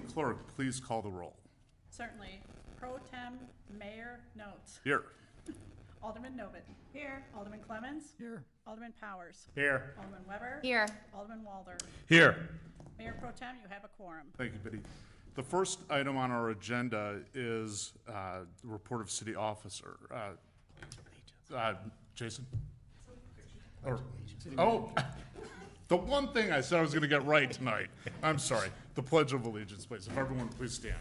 clerk please call the roll? Certainly. Pro Tem Mayor Notes. Here. Alderman Novit. Here. Alderman Clemmons. Here. Alderman Powers. Here. Alderman Weber. Here. Alderman Walder. Here. Mayor Pro Tem, you have a quorum. Thank you, Biddy. The first item on our agenda is the report of city officer. Jason? Oh, the one thing I said I was going to get right tonight. I'm sorry. The Pledge of Allegiance, please. If everyone please stand.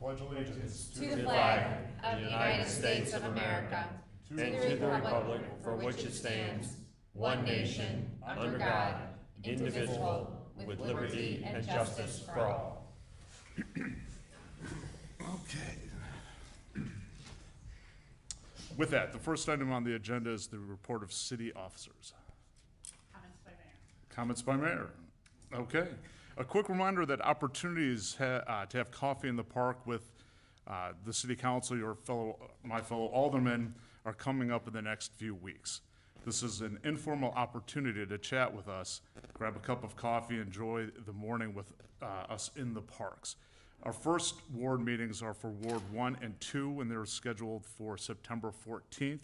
I pledge allegiance To the flag of the United States of America, and to the republic for which it stands, one nation, under God, indivisible, with liberty and justice for all. Okay. With that, the first item on the agenda is the report of city officers. Comments by mayor. Comments by mayor. Okay. A quick reminder that opportunities to have coffee in the park with the city council, my fellow aldermen, are coming up in the next few weeks. This is an informal opportunity to chat with us, grab a cup of coffee, enjoy the morning with us in the parks. Our first ward meetings are for Ward 1 and 2, and they're scheduled for September 14th.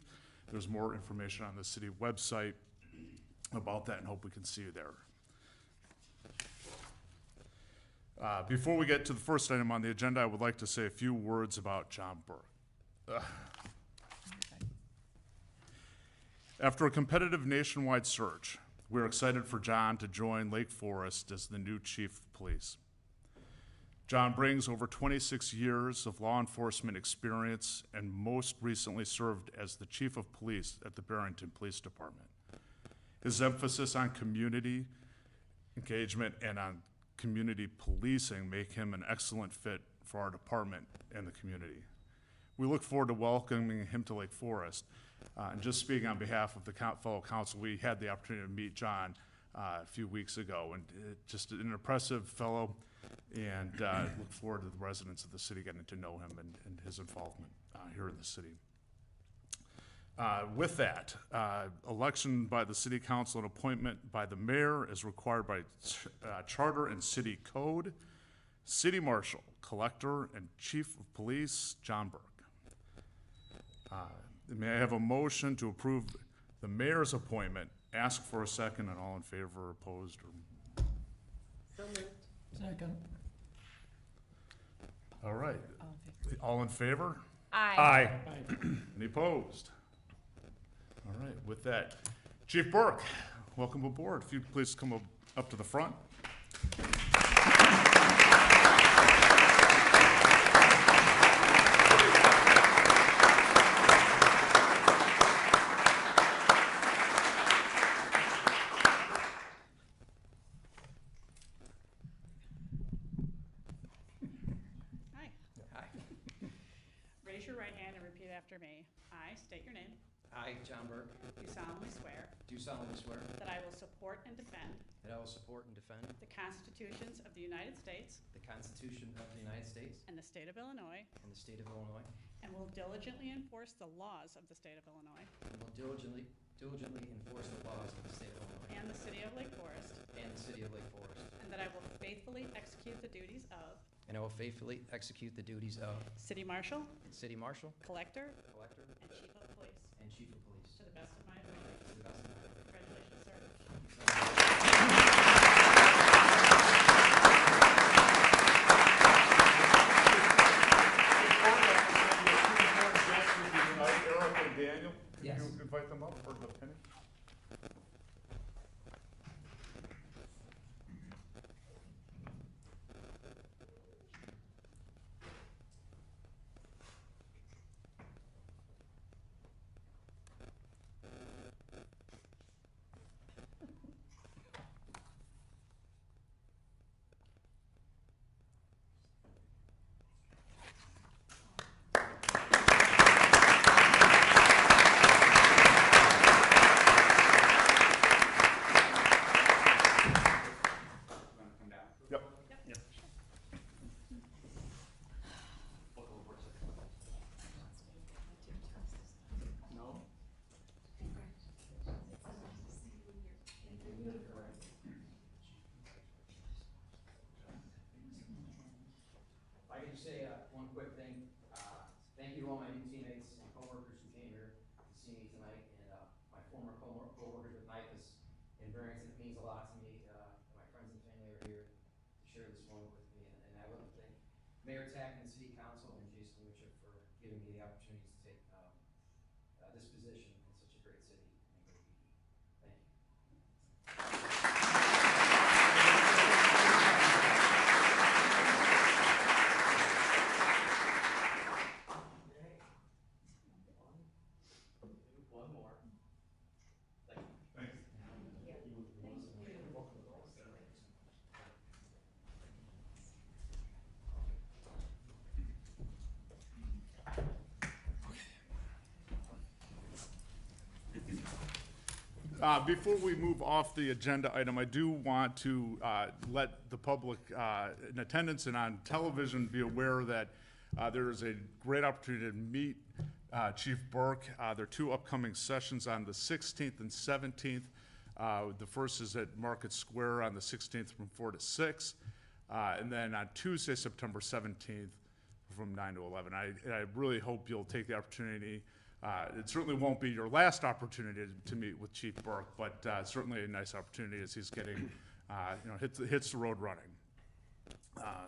There's more information on the city website about that, and hope we can see you there. Before we get to the first item on the agenda, I would like to say a few words about John Burke. After a competitive nationwide search, we're excited for John to join Lake Forest as the new chief of police. John brings over 26 years of law enforcement experience and most recently served as the chief of police at the Barrington Police Department. His emphasis on community engagement and on community policing make him an excellent fit for our department and the community. We look forward to welcoming him to Lake Forest. And just speaking on behalf of the fellow council, we had the opportunity to meet John a few weeks ago, and just an impressive fellow, and look forward to the residents of the city getting to know him and his involvement here in the city. With that, election by the city council and appointment by the mayor is required by charter and city code. City marshal, collector, and chief of police, John Burke. May I have a motion to approve the mayor's appointment? Ask for a second, and all in favor or opposed? Or... So moved. Second. All right. All in favor? Aye. Any opposed? All right, with that, Chief Burke, welcome aboard. If you'd please come up to the front. Hi. Hi. Raise your right hand and repeat after me. I state your name. I, John Burke, Do solemnly swear do solemnly swear that I will support and defend that I will support and defend the constitutions of the United States the Constitution of the United States and the state of Illinois, and the state of Illinois, and will diligently enforce the laws of the state of Illinois and will diligently enforce the laws of the state of Illinois and the city of Lake Forest, and the city of Lake Forest, and that I will faithfully execute the duties of and I will faithfully execute the duties of city marshal, city marshal, collector, collector, and chief of police and chief of police to the best of my ability. to the best of my ability. Congratulations, sir. Eric and Daniel, Yes. can you invite them up for the penny? just say one quick thing. Thank you to all my new teammates and coworkers who came here to see me tonight, and my former coworkers with NICAS and Variance. It means a lot to me. My friends and family are here to share this moment with me, and I would like to thank Mayor Tack and the City Council and Jason Winship for giving me the opportunity to take this position in such a great city and a great PD. Thank you. One more. Thank you. Before we move off the agenda item, I do want to let the public in attendance and on television be aware that there is a great opportunity to meet Chief Burke. There are two upcoming sessions on the 16th and 17th. The first is at Market Square on the 16th from 4 to 6, and then on Tuesday, September 17th from 9 to 11. I really hope you'll take the opportunity. It certainly won't be your last opportunity to meet with Chief Burke, but certainly a nice opportunity as he's getting, hits the road running.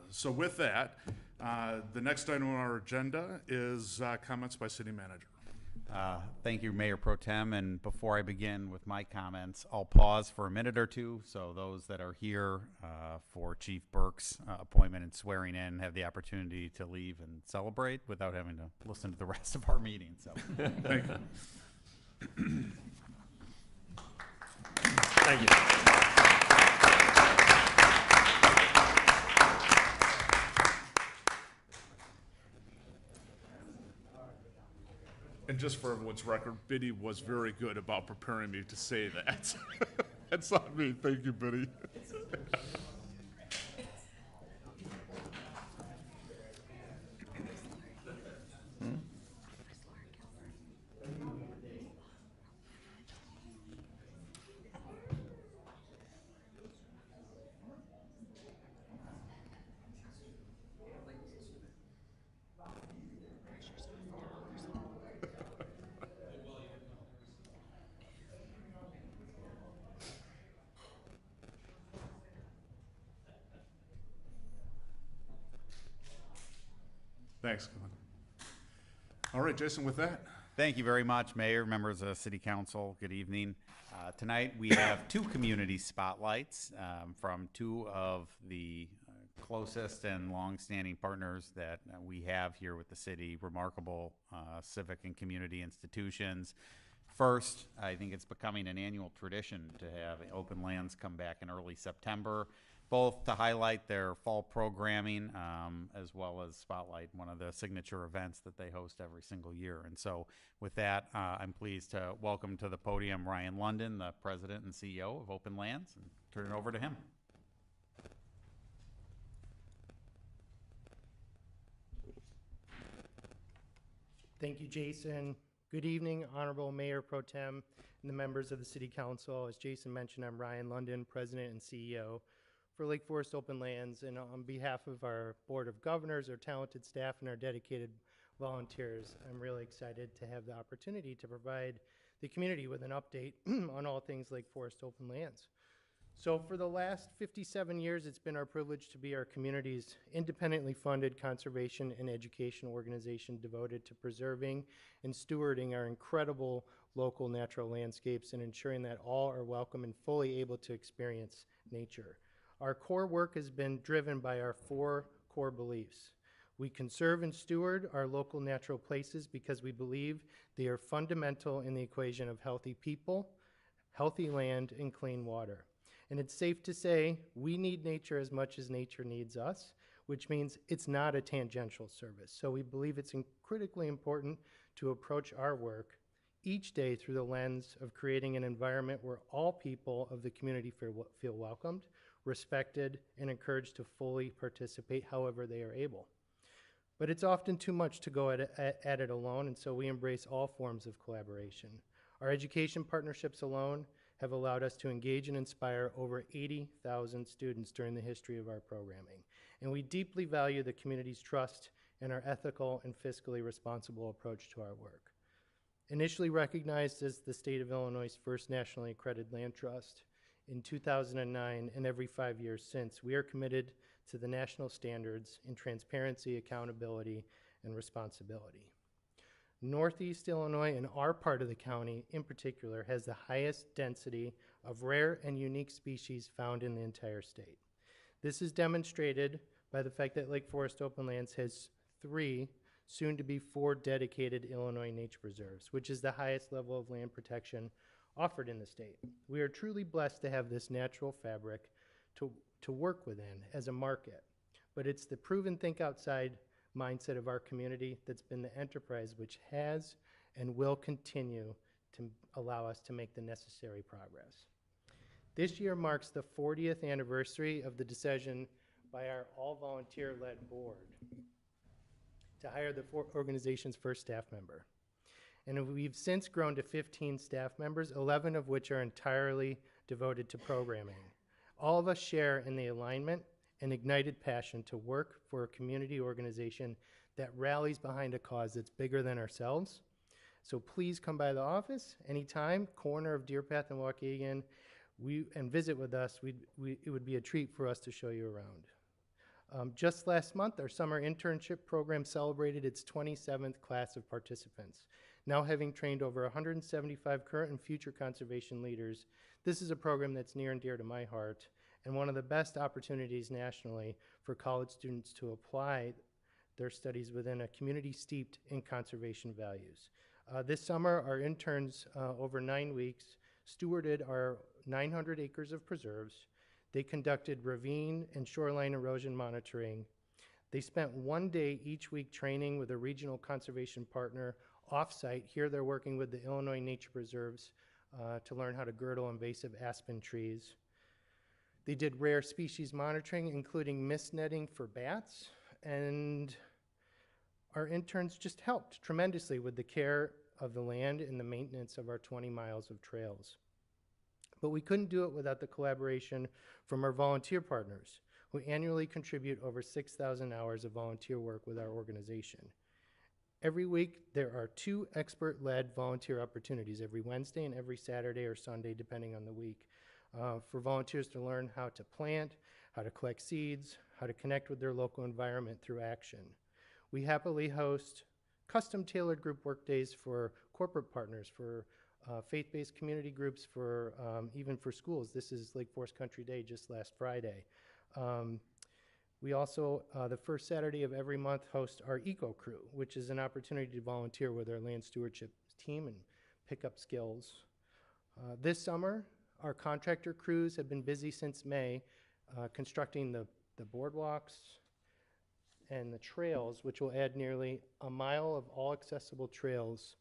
So with that, the next item on our agenda is comments by City Manager. Thank you, Mayor Pro Tem. And before I begin with my comments, I'll pause for a minute or two so those that are here for Chief Burke's appointment and swearing in have the opportunity to leave and celebrate without having to listen to the rest of our meeting. So, Thank you. Thank you. And just for everyone's record, Biddy was very good about preparing me to say that. That's not me. Thank you, Biddy. Thanks, Glenn. All right, Jason, with that. thank you very much, Mayor, members of City Council. Good evening. Tonight we have two community spotlights from two of the closest and long-standing partners that we have here with the city, remarkable civic and community institutions. First, I think it's becoming an annual tradition to have Open Lands come back in early September, both to highlight their fall programming as well as spotlight one of the signature events that they host every single year. And so with that, I'm pleased to welcome to the podium Ryan London, the president and CEO of Open Lands, and turn it over to him. Thank you, Jason. Good evening, Honorable Mayor Pro Tem and the members of the City Council. As Jason mentioned, I'm Ryan London, President and CEO for Lake Forest Open Lands, and on behalf of our Board of Governors, our talented staff, and our dedicated volunteers, I'm really excited to have the opportunity to provide the community with an update on all things Lake Forest Open Lands. So for the last 57 years, it's been our privilege to be our community's independently funded conservation and education organization devoted to preserving and stewarding our incredible local natural landscapes and ensuring that all are welcome and fully able to experience nature. Our core work has been driven by our four core beliefs. We conserve and steward our local natural places because we believe they are fundamental in the equation of healthy people, healthy land, and clean water. And it's safe to say we need nature as much as nature needs us, which means it's not a tangential service. So we believe it's critically important to approach our work each day through the lens of creating an environment where all people of the community feel welcomed, respected, and encouraged to fully participate however they are able. But it's often too much to go at it alone, and so we embrace all forms of collaboration. Our education partnerships alone have allowed us to engage and inspire over 80,000 students during the history of our programming. And we deeply value the community's trust in our ethical and fiscally responsible approach to our work. Initially recognized as the state of Illinois' first nationally accredited land trust in 2009 and every 5 years since, we are committed to the national standards in transparency, accountability, and responsibility. Northeast Illinois, and our part of the county in particular, has the highest density of rare and unique species found in the entire state. This is demonstrated by the fact that Lake Forest Open Lands has 3, soon to be 4 dedicated Illinois nature preserves, which is the highest level of land protection offered in the state. We are truly blessed to have this natural fabric to work within as a market, but it's the proven think outside mindset of our community that's been the enterprise which has and will continue to allow us to make the necessary progress. This year marks the 40th anniversary of the decision by our all-volunteer-led board to hire the organization's first staff member. And we've since grown to 15 staff members, 11 of which are entirely devoted to programming. All of us share in the alignment and ignited passion to work for a community organization that rallies behind a cause that's bigger than ourselves. So please come by the office anytime, corner of Deer Path and Waukegan, and visit with us. It would be a treat for us to show you around. Just last month, our summer internship program celebrated its 27th class of participants. Now having trained over 175 current and future conservation leaders, this is a program that's near and dear to my heart, and one of the best opportunities nationally for college students to apply their studies within a community steeped in conservation values. This summer, our interns, over 9 weeks, stewarded our 900 acres of preserves. They conducted ravine and shoreline erosion monitoring. They spent 1 day each week training with a regional conservation partner off-site. Here they're working with the Illinois Nature Preserves to learn how to girdle invasive aspen trees. They did rare species monitoring, including mist netting for bats, and our interns just helped tremendously with the care of the land and the maintenance of our 20 miles of trails. But we couldn't do it without the collaboration from our volunteer partners, who annually contribute over 6,000 hours of volunteer work with our organization. Every week, there are 2 expert-led volunteer opportunities, every Wednesday and every Saturday or Sunday, depending on the week, for volunteers to learn how to plant, how to collect seeds, how to connect with their local environment through action. We happily host custom-tailored group work days for corporate partners, for faith-based community groups, for even for schools. This is Lake Forest Country Day just last Friday. We also, the first Saturday of every month, host our Eco Crew, which is an opportunity to volunteer with our land stewardship team and pick up skills. This summer, our contractor crews have been busy since May, constructing the boardwalks and the trails, which will add nearly a mile of all accessible trails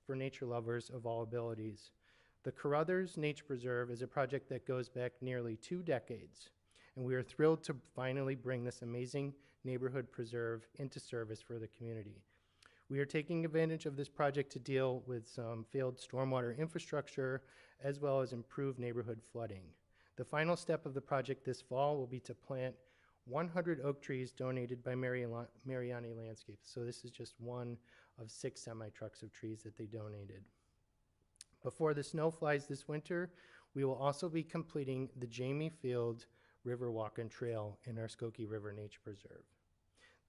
for nature lovers of all abilities. The Carruthers Nature Preserve is a project that goes back nearly 2 decades, and we are thrilled to finally bring this amazing neighborhood preserve into service for the community. We are taking advantage of this project to deal with some failed stormwater infrastructure, as well as improve neighborhood flooding. The final step of the project this fall will be to plant 100 oak trees donated by Mariani Landscapes. So this is just one of 6 semi-trucks of trees that they donated. Before the snow flies this winter, we will also be completing the Jamie Field River Walk and Trail in our Skokie River Nature Preserve.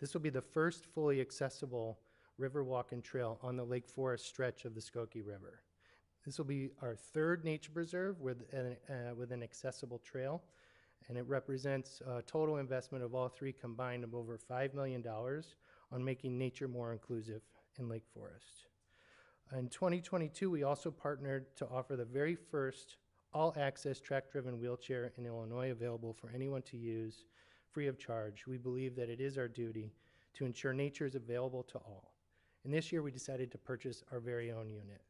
This will be the first fully accessible river walk and trail on the Lake Forest stretch of the Skokie River. This will be our 3rd nature preserve with an accessible trail, and it represents a total investment of all 3 combined of over $5 million on making nature more inclusive in Lake Forest. In 2022, we also partnered to offer the very first all-access track-driven wheelchair in Illinois, available for anyone to use free of charge. We believe that it is our duty to ensure nature is available to all. And this year we decided to purchase our very own unit.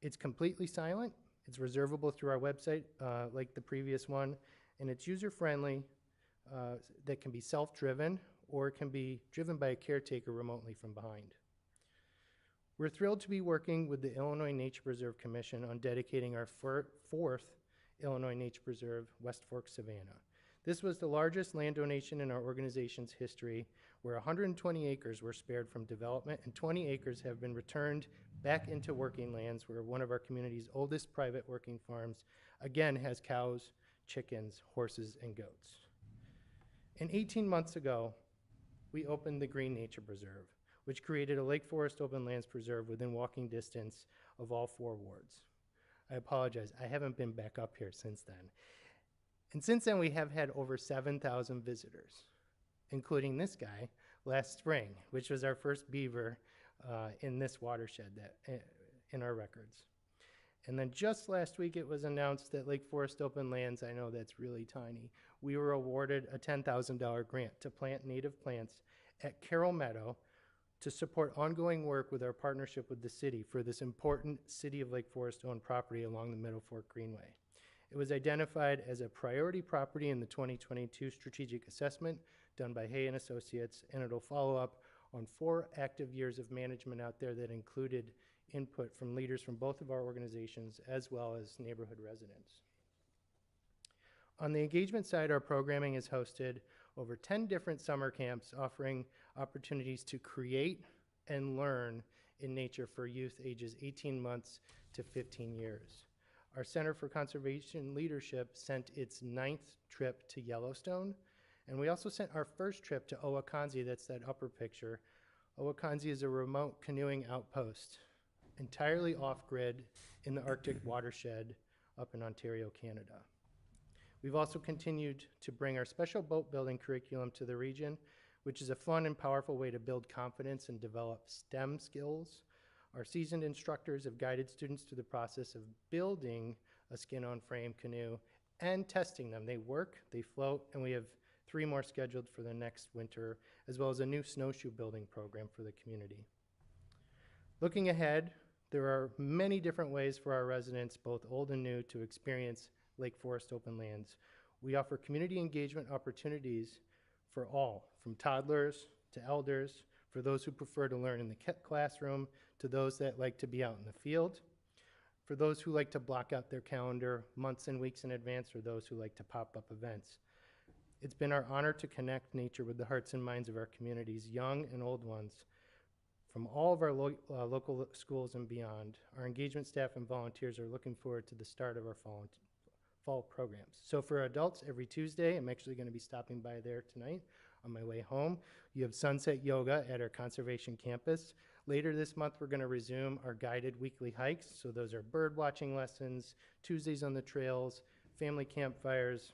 It's completely silent, it's reservable through our website, like the previous one, and it's user-friendly, that can be self-driven, or it can be driven by a caretaker remotely from behind. We're thrilled to be working with the Illinois Nature Preserve Commission on dedicating our fourth Illinois Nature Preserve, West Fork Savannah. This was the largest land donation in our organization's history, where 120 acres were spared from development and 20 acres have been returned back into working lands, where one of our community's oldest private working farms again has cows, chickens, horses, and goats. And 18 months ago, we opened the Green Nature Preserve, which created a Lake Forest Open Lands Preserve within walking distance of all 4 wards. I apologize, I haven't been back up here since then. And since then, we have had over 7,000 visitors, including this guy last spring, which was our first beaver in this watershed in our records. And then just last week, it was announced that Lake Forest Open Lands, I know that's really tiny, we were awarded a $10,000 grant to plant native plants at Carroll Meadow to support ongoing work with our partnership with the city for this important City of Lake Forest owned property along the Middle Fork Greenway. It was identified as a priority property in the 2022 strategic assessment done by Hay and Associates, and it'll follow up on 4 active years of management out there that included input from leaders from both of our organizations as well as neighborhood residents. On the engagement side, our programming has hosted over 10 different summer camps offering opportunities to create and learn in nature for youth ages 18 months to 15 years. Our Center for Conservation Leadership sent its 9th trip to Yellowstone, and we also sent our first trip to Owakonzie, that's that upper picture. Owakonzie is a remote canoeing outpost, entirely off-grid in the Arctic watershed up in Ontario, Canada. We've also continued to bring our special boat building curriculum to the region, which is a fun and powerful way to build confidence and develop STEM skills. Our seasoned instructors have guided students through the process of building a skin-on-frame canoe and testing them. They work, they float, and we have 3 more scheduled for the next winter, as well as a new snowshoe building program for the community. Looking ahead, there are many different ways for our residents, both old and new, to experience Lake Forest Open Lands. We offer community engagement opportunities for all, from toddlers to elders, for those who prefer to learn in the classroom, to those that like to be out in the field, for those who like to block out their calendar months and weeks in advance, or those who like to pop up events. It's been our honor to connect nature with the hearts and minds of our communities, young and old ones, from all of our local schools and beyond. Our engagement staff and volunteers are looking forward to the start of our fall programs. So for adults, every Tuesday, I'm actually going to be stopping by there tonight on my way home. You have sunset yoga at our conservation campus. Later this month, we're going to resume our guided weekly hikes. So those are bird watching lessons, Tuesdays on the trails, family campfires.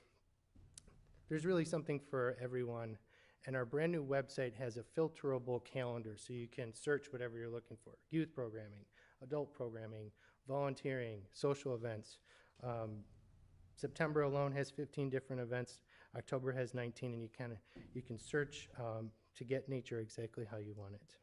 There's really something for everyone. And our brand new website has a filterable calendar, so you can search whatever you're looking for. Youth programming, adult programming, volunteering, social events. September alone has 15 different events. October has 19, and you can search to get nature exactly how you want it.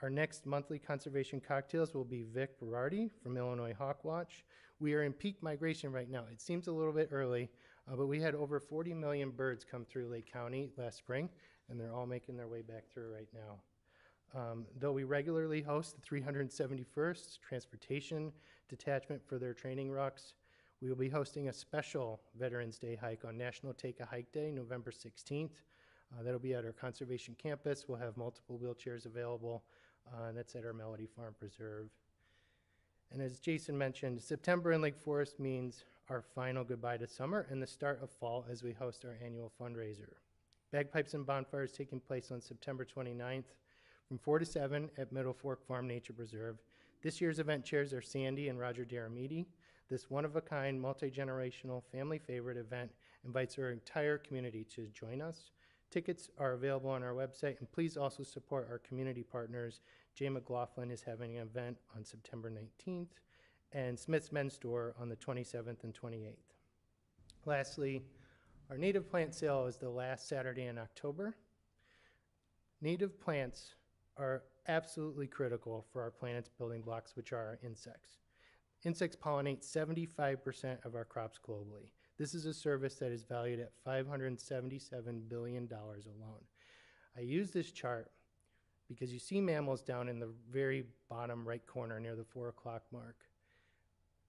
Our next monthly conservation cocktails will be Vic Berardi from Illinois Hawk Watch. We are in peak migration right now. It seems a little bit early, but we had over 40 million birds come through Lake County last spring, and they're all making their way back through right now. Though we regularly host the 371st Transportation Detachment for their training rucks, we will be hosting a special Veterans Day hike on National Take a Hike Day, November 16th. That'll be at our conservation campus. We'll have multiple wheelchairs available. That's at our Melody Farm Preserve. And as Jason mentioned, September in Lake Forest means our final goodbye to summer and the start of fall as we host our annual fundraiser. Bagpipes and bonfires taking place on September 29th from 4 to 7 at Middle Fork Farm Nature Preserve. This year's event chairs are Sandy and Roger Daramidi. This one-of-a-kind, multi-generational, family favorite event invites our entire community to join us. Tickets are available on our website, and please also support our community partners. Jay McLaughlin is having an event on September 19th, and Smith's Men's Store on the 27th and 28th. Lastly, our native plant sale is the last Saturday in October. Native plants are absolutely critical for our planet's building blocks, which are our insects. Insects pollinate 75% of our crops globally. This is a service that is valued at $577 billion alone. I use this chart because you see mammals down in the very bottom right corner near the 4 o'clock mark.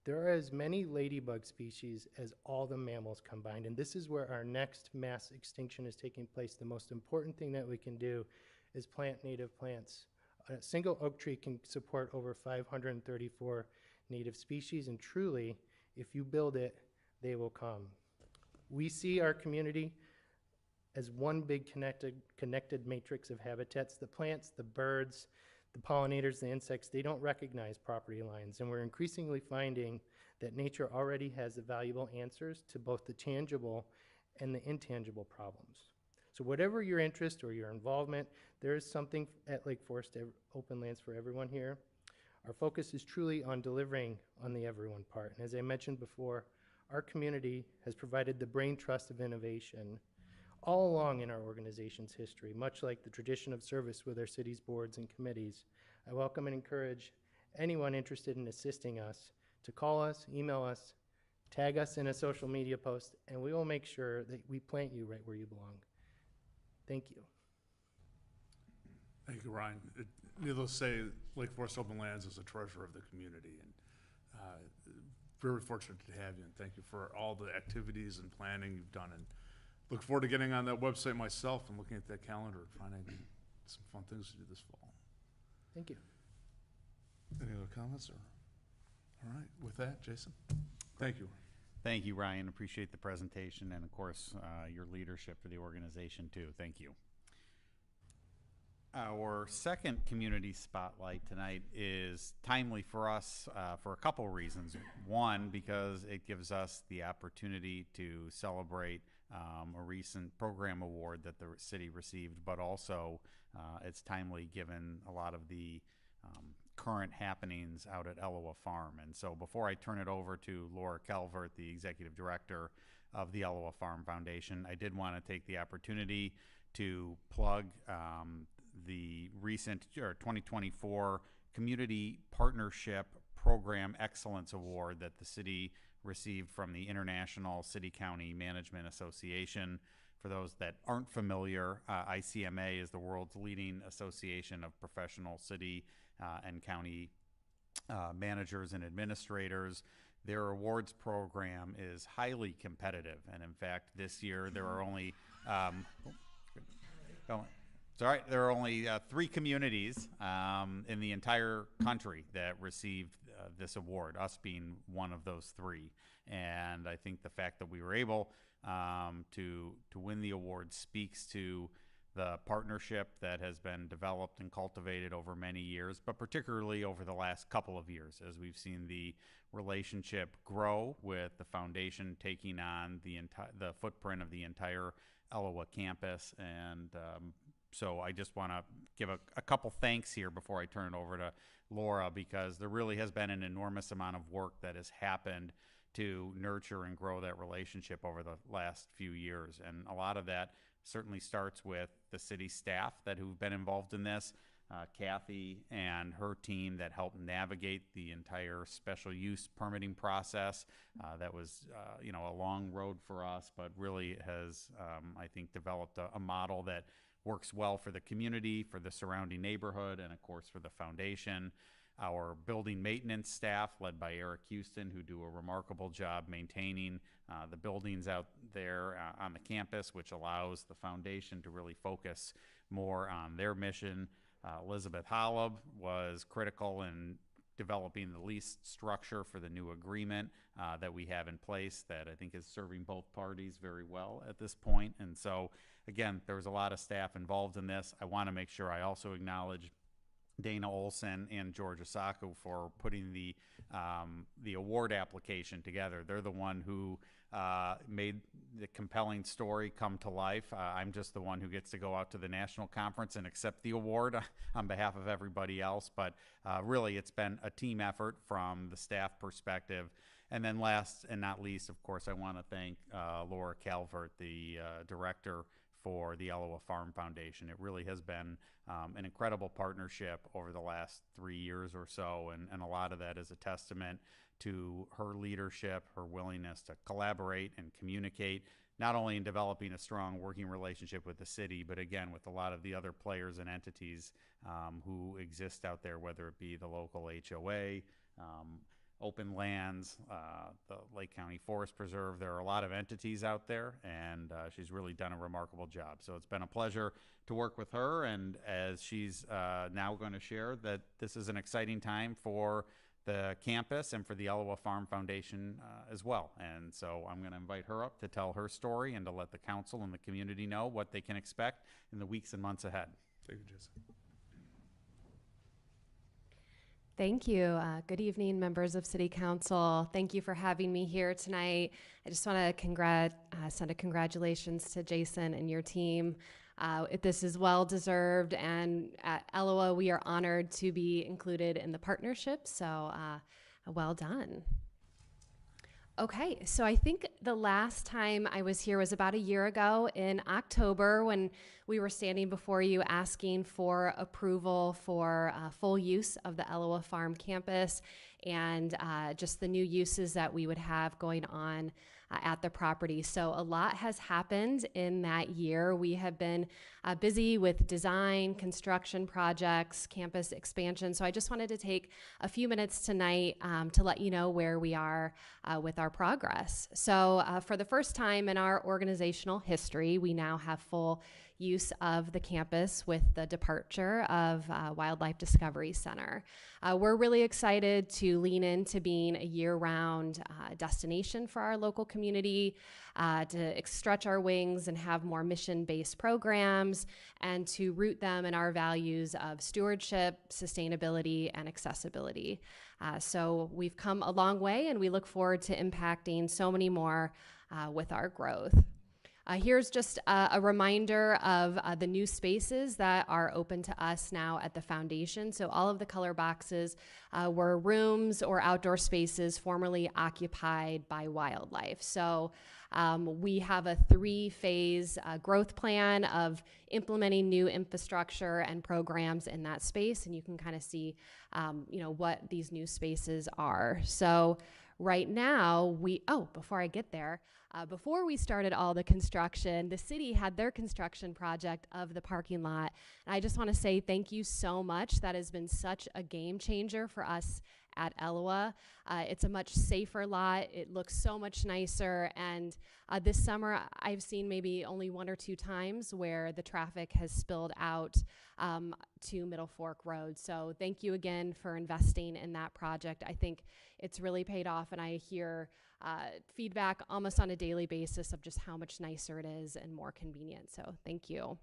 There are as many ladybug species as all the mammals combined, and this is where our next mass extinction is taking place. The most important thing that we can do is plant native plants. A single oak tree can support over 534 native species, and truly, if you build it, they will come. We see our community as one big connected matrix of habitats. The plants, the birds, the pollinators, the insects, they don't recognize property lines, and we're increasingly finding that nature already has the valuable answers to both the tangible and the intangible problems. So whatever your interest or your involvement, there is something at Lake Forest Open Lands for everyone here. Our focus is truly on delivering on the everyone part. And as I mentioned before, our community has provided the brain trust of innovation all along in our organization's history, much like the tradition of service with our city's boards and committees. I welcome and encourage anyone interested in assisting us to call us, email us, tag us in a social media post, and we will make sure that we plant you right where you belong. Thank you. Thank you, Ryan. Needless to say, Lake Forest Open Lands is a treasure of the community, and very fortunate to have you, and thank you for all the activities and planning you've done, and look forward to getting on that website myself and looking at that calendar and finding some fun things to do this fall. Thank you. Any other comments? All right, with that, Jason, thank you. Thank you, Ryan. Appreciate the presentation and, of course, your leadership for the organization, too. Thank you. Our second community spotlight tonight is timely for us for a couple reasons. One, because it gives us the opportunity to celebrate a recent program award that the city received, but also it's timely given a lot of the current happenings out at Ellowa Farm. And so before I turn it over to Laura Calvert, the executive director of the Ellowa Farm Foundation, I did want to take the opportunity to plug the recent 2024 Community Partnership Program Excellence Award that the city received from the International City County Management Association. For those that aren't familiar, ICMA is the world's leading association of professional city and county managers and administrators. Their awards program is highly competitive, and in fact, this year there are only it's all right. There are only 3 communities in the entire country that received this award, us being one of those 3. And I think the fact that we were able to win the award speaks to the partnership that has been developed and cultivated over many years, but particularly over the last couple of years, as we've seen the relationship grow with the foundation taking on the footprint of the entire Ellowa campus. And so I just want to give a couple thanks here before I turn it over to Laura, because there really has been an enormous amount of work that has happened to nurture and grow that relationship over the last few years. And a lot of that certainly starts with the city staff who've been involved in this, Kathy and her team that helped navigate the entire special use permitting process. That was, a long road for us, but really has, I think, developed a model that works well for the community, for the surrounding neighborhood, and of course for the foundation. Our building maintenance staff, led by Eric Houston, who do a remarkable job maintaining the buildings out there on the campus, which allows the foundation to really focus more on their mission. Elizabeth Holub was critical in developing the lease structure for the new agreement that we have in place that I think is serving both parties very well at this point. And so, again, there was a lot of staff involved in this. I want to make sure I also acknowledge Dana Olson and George Osako for putting the award application together. They're the one who made the compelling story come to life. I'm just the one who gets to go out to the national conference and accept the award on behalf of everybody else. But really, it's been a team effort from the staff perspective. And then last and not least, of course, I want to thank Laura Calvert, the director for the Ellowa Farm Foundation. It really has been an incredible partnership over the last 3 years or so, and a lot of that is a testament to her leadership, her willingness to collaborate and communicate, not only in developing a strong working relationship with the city, but again, with a lot of the other players and entities who exist out there, whether it be the local HOA, open lands, the Lake County Forest Preserve. There are a lot of entities out there, and she's really done a remarkable job. So it's been a pleasure to work with her, and as she's now going to share that this is an exciting time for the campus and for the Elliwa Farm Foundation as well. And so I'm going to invite her up to tell her story and to let the council and the community know what they can expect in the weeks and months ahead. Thank you, Jason. Thank you. Good evening, members of City Council. Thank you for having me here tonight. I just want to send a congratulations to Jason and your team. This is well-deserved, and at Elliwa, we are honored to be included in the partnership, so well done. Okay, so I think the last time I was here was about a year ago in October when we were standing before you asking for approval for full use of the Elliwa Farm campus and just the new uses that we would have going on at the property. So a lot has happened in that year. We have been busy with design, construction projects, campus expansion. So I just wanted to take a few minutes tonight to let you know where we are with our progress. So for the first time in our organizational history, we now have full use of the campus with the departure of Wildlife Discovery Center. We're really excited to lean into being a year-round destination for our local community, to stretch our wings and have more mission-based programs, and to root them in our values of stewardship, sustainability, and accessibility. So we've come a long way, and we look forward to impacting so many more with our growth. Here's just a reminder of the new spaces that are open to us now at the foundation. So all of the color boxes were rooms or outdoor spaces formerly occupied by wildlife. So we have a 3-phase growth plan of implementing new infrastructure and programs in that space, and you can kind of see what these new spaces are. So right now, before I get there, before we started all the construction, the city had their construction project of the parking lot. And I just want to say thank you so much. That has been such a game changer for us at Elliwa. It's a much safer lot. It looks so much nicer. And this summer, I've seen maybe only 1 or 2 times where the traffic has spilled out to Middle Fork Road. So thank you again for investing in that project. I think it's really paid off, and I hear feedback almost on a daily basis of just how much nicer it is and more convenient. So thank you.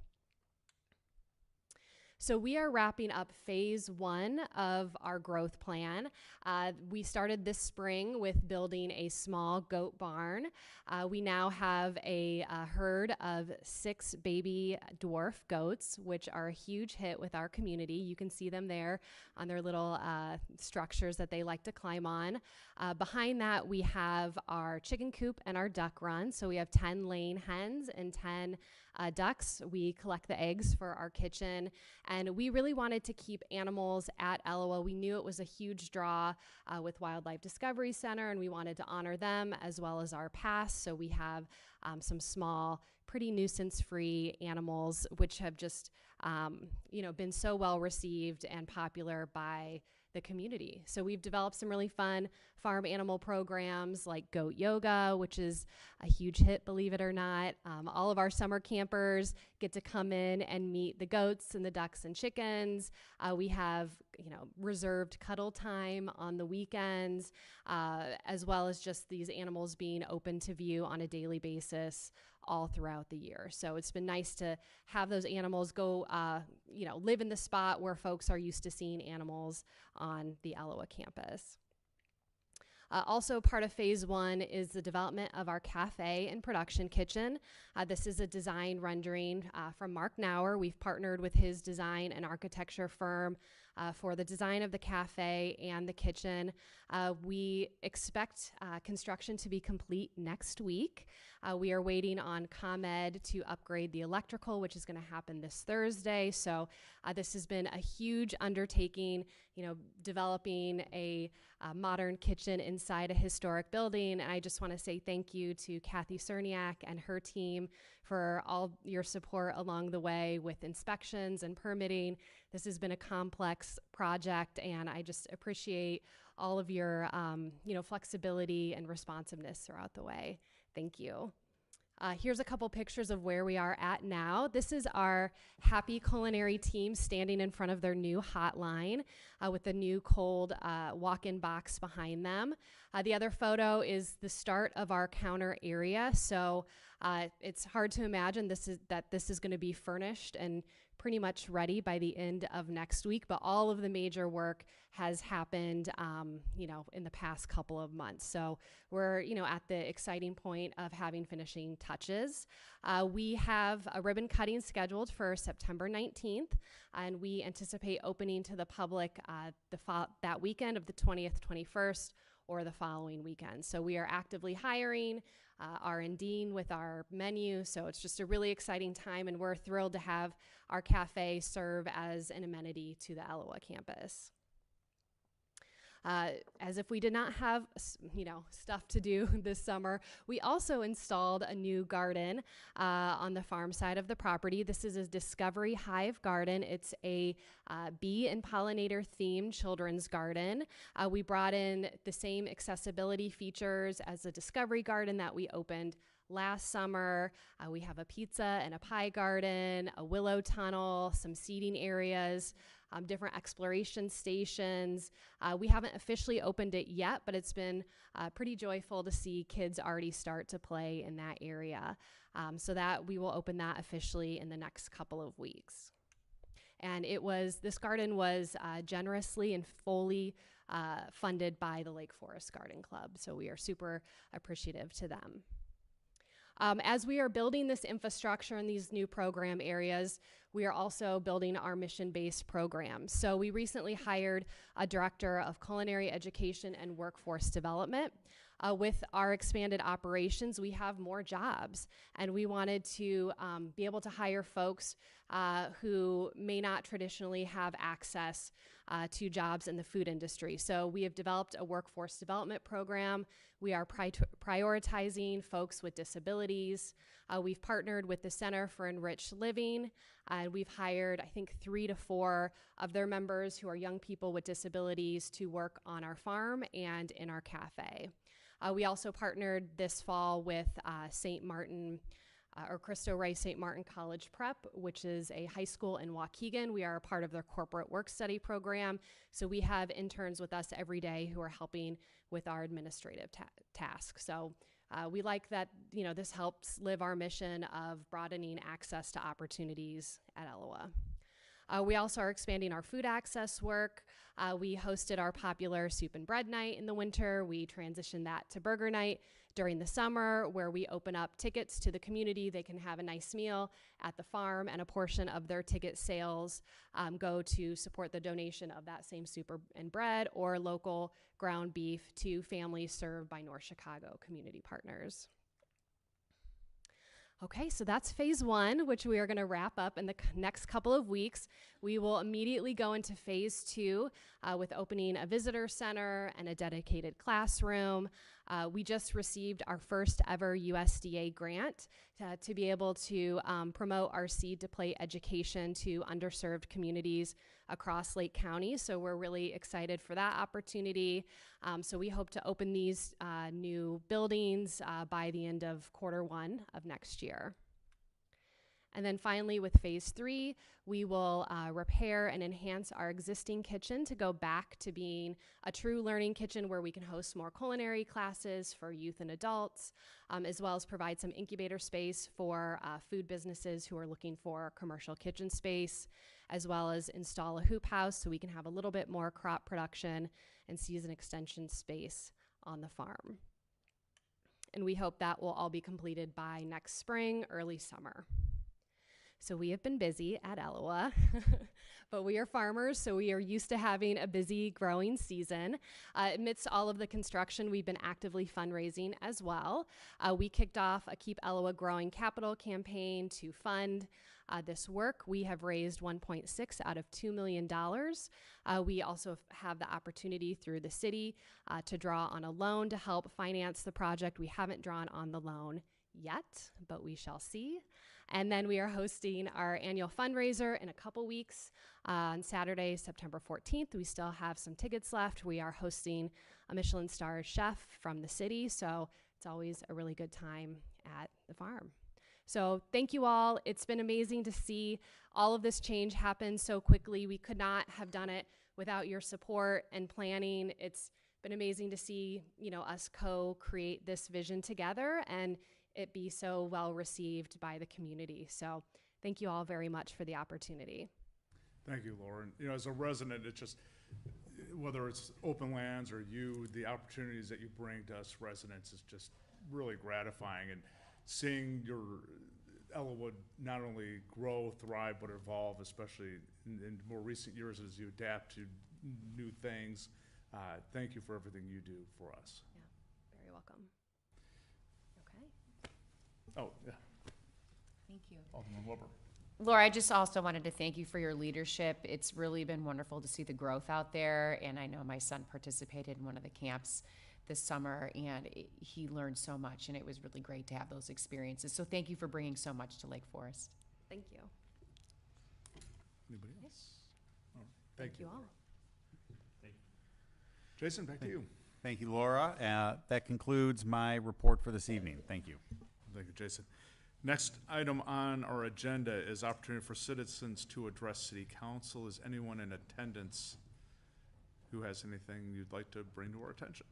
So we are wrapping up phase 1 of our growth plan. We started this spring with building a small goat barn. We now have a herd of 6 baby dwarf goats, which are a huge hit with our community. You can see them there on their little structures that they like to climb on. Behind that, we have our chicken coop and our duck run. So we have 10 laying hens and 10 ducks. We collect the eggs for our kitchen, and we really wanted to keep animals at Elliwa. We knew it was a huge draw with Wildlife Discovery Center, and we wanted to honor them as well as our past. So we have some small, pretty nuisance-free animals, which have just been so well received and popular by the community. So we've developed some really fun farm animal programs like goat yoga, which is a huge hit, believe it or not. All of our summer campers get to come in and meet the goats and the ducks and chickens. We have, reserved cuddle time on the weekends, as well as just these animals being open to view on a daily basis all throughout the year. So it's been nice to have those animals go, live in the spot where folks are used to seeing animals on the Elliwa campus. Also part of phase 1 is the development of our cafe and production kitchen. This is a design rendering from Mark Nauer. We've partnered with his design and architecture firm for the design of the cafe and the kitchen. We expect construction to be complete next week. We are waiting on ComEd to upgrade the electrical, which is going to happen this Thursday. So this has been a huge undertaking, developing a modern kitchen inside a historic building. And I just want to say thank you to Kathy Cerniak and her team for all your support along the way with inspections and permitting. This has been a complex project, and I just appreciate all of your, flexibility and responsiveness throughout the way. Thank you. Here's a couple pictures of where we are at now. This is our Happy Culinary team standing in front of their new hotline with the new cold walk-in box behind them. The other photo is the start of our counter area. So it's hard to imagine this is going to be furnished and pretty much ready by the end of next week, but all of the major work has happened, in the past couple of months. So we're, at the exciting point of having finishing touches. We have a ribbon cutting scheduled for September 19th, and we anticipate opening to the public that weekend of the 20th, 21st, or the following weekend. So we are actively hiring, R&Ding with our menu. So it's just a really exciting time, and we're thrilled to have our cafe serve as an amenity to the Elua campus. As if we did not have, stuff to do this summer, we also installed a new garden on the farm side of the property. This is a Discovery Hive garden. It's a bee and pollinator themed children's garden. We brought in the same accessibility features as the Discovery garden that we opened last summer. We have a pizza and a pie garden, a willow tunnel, some seating areas, different exploration stations. We haven't officially opened it yet, but it's been pretty joyful to see kids already start to play in that area. So that we will open that officially in the next couple of weeks. And this garden was generously and fully funded by the Lake Forest Garden Club. So we are super appreciative to them. As we are building this infrastructure in these new program areas, we are also building our mission-based programs. So we recently hired a director of culinary education and workforce development. With our expanded operations, we have more jobs, and we wanted to be able to hire folks who may not traditionally have access to jobs in the food industry. So we have developed a workforce development program. We are prioritizing folks with disabilities. We've partnered with the Center for Enriched Living. We've hired, I think, 3 to 4 of their members who are young people with disabilities to work on our farm and in our cafe. We also partnered this fall with St. Martin or Cristo Rey St. Martin College Prep, which is a high school in Waukegan. We are a part of their corporate work study program. So we have interns with us every day who are helping with our administrative tasks. So we like that, this helps live our mission of broadening access to opportunities at Elua. We also are expanding our food access work. We hosted our popular soup and bread night in the winter. We transitioned that to burger night during the summer, where we open up tickets to the community. They can have a nice meal at the farm, and a portion of their ticket sales go to support the donation of that same soup and bread or local ground beef to families served by North Chicago community partners. Okay, so that's phase 1, which we are going to wrap up in the next couple of weeks. We will immediately go into phase 2 with opening a visitor center and a dedicated classroom. We just received our first ever USDA grant to be able to promote our Seed to Plate education to underserved communities across Lake County. So we're really excited for that opportunity. So we hope to open these new buildings by the end of Q1 of next year. And then finally, with phase 3, we will repair and enhance our existing kitchen to go back to being a true learning kitchen where we can host more culinary classes for youth and adults, as well as provide some incubator space for food businesses who are looking for commercial kitchen space, as well as install a hoop house so we can have a little bit more crop production and season extension space on the farm. And we hope that will all be completed by next spring, early summer. So we have been busy at Elua, but we are farmers, so we are used to having a busy growing season. Amidst all of the construction, we've been actively fundraising as well. We kicked off a Keep Elua Growing Capital campaign to fund this work. We have raised 1.6 out of $2 million. We also have the opportunity through the city to draw on a loan to help finance the project. We haven't drawn on the loan yet, but we shall see. And then we are hosting our annual fundraiser in a couple weeks on Saturday, September 14th. We still have some tickets left. We are hosting a Michelin star chef from the city, so it's always a really good time at the farm. So thank you all. It's been amazing to see all of this change happen so quickly. We could not have done it without your support and planning. It's been amazing to see, us co-create this vision together and it be so well received by the community. So thank you all very much for the opportunity. Thank you, Lauren. As a resident, it's just, whether it's open lands or the opportunities that you bring to us residents is just really gratifying. And seeing your Elwood not only grow, thrive, but evolve, especially in more recent years as you adapt to new things. Thank you for everything you do for us. Yeah, very welcome. Okay. Oh, yeah. Thank you. Alderman Wilbur. Laura, I just also wanted to thank you for your leadership. It's really been wonderful to see the growth out there, and I know my son participated in one of the camps this summer, and he learned so much, and it was really great to have those experiences. So thank you for bringing so much to Lake Forest. Thank you. Anybody else? All right. Thank you. all. Jason, back to you. Thank you, Laura. That concludes my report for this evening. Thank you. Thank you, Jason. Next item on our agenda is opportunity for citizens to address City Council. Is anyone in attendance who has anything you'd like to bring to our attention?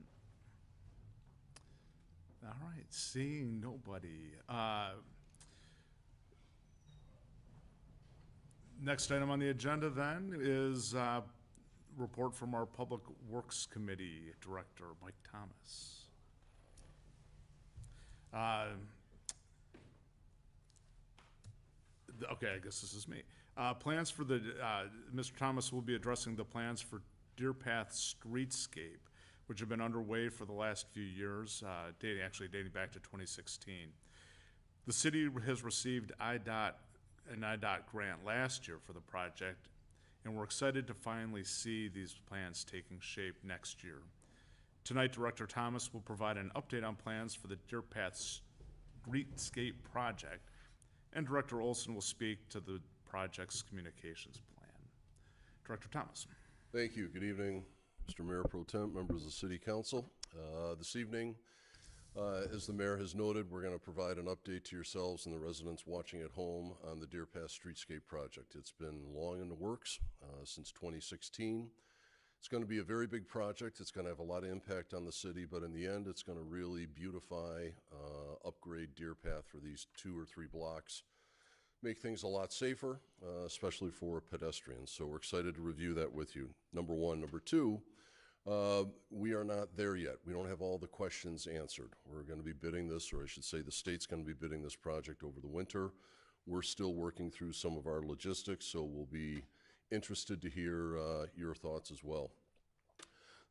All right, seeing nobody. Next item on the agenda then is report from our Public Works Committee Director, Mike Thomas. Okay, I guess this is me. Plans for Mr. Thomas will be addressing the plans for Deer Path Streetscape, which have been underway for the last few years, dating back to 2016. The city has received an IDOT grant last year for the project, and we're excited to finally see these plans taking shape next year. Tonight, Director Thomas will provide an update on plans for the Deer Path Streetscape project, and Director Olson will speak to the project's communications plan. Director Thomas. Thank you. Good evening, Mr. Mayor Pro Tem, members of the City Council. This evening, as the Mayor has noted, we're going to provide an update to yourselves and the residents watching at home on the Deer Path Streetscape project. It's been long in the works since 2016. It's going to be a very big project. It's going to have a lot of impact on the city, but in the end, it's going to really beautify, upgrade Deer Path for these 2 or 3 blocks, make things a lot safer, especially for pedestrians. So we're excited to review that with you. Number one. Number two, we are not there yet. We don't have all the questions answered. We're going to be bidding this, or I should say the state's going to be bidding this project over the winter. We're still working through some of our logistics, so we'll be interested to hear your thoughts as well.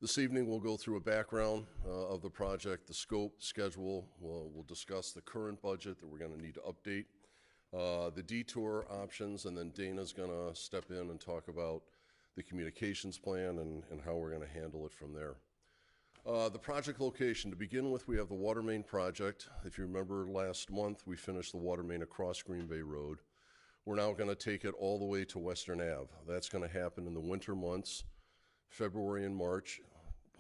This evening we'll go through a background of the project, the scope, schedule. We'll discuss the current budget that we're going to need to update, the detour options, and then Dana's going to step in and talk about the communications plan and how we're going to handle it from there. The project location, to begin with, we have the water main project. If you remember last month, we finished the water main across Green Bay Road. We're now going to take it all the way to Western Ave. That's going to happen in the winter months, February and March,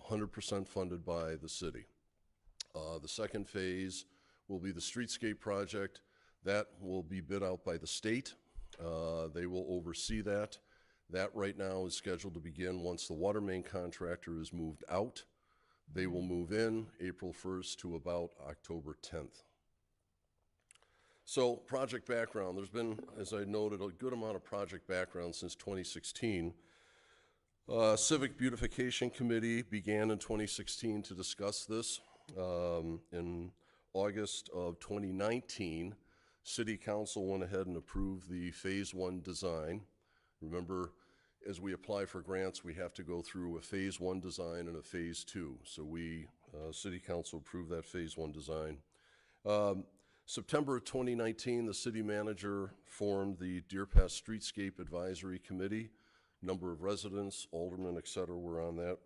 100% funded by the city. The second phase will be the streetscape project. That will be bid out by the state. They will oversee that. That right now is scheduled to begin once the water main contractor is moved out. They will move in April 1st to about October 10th. So project background, there's been, as I noted, a good amount of project background since 2016. Civic Beautification Committee began in 2016 to discuss this. In August of 2019, City Council went ahead and approved the Phase 1 design. Remember, as we apply for grants, we have to go through a Phase 1 design and a Phase 2. So City Council approved that Phase 1 design. September of 2019, the city manager formed the Deer Path Streetscape Advisory Committee. Number of residents, aldermen, et cetera, were on that.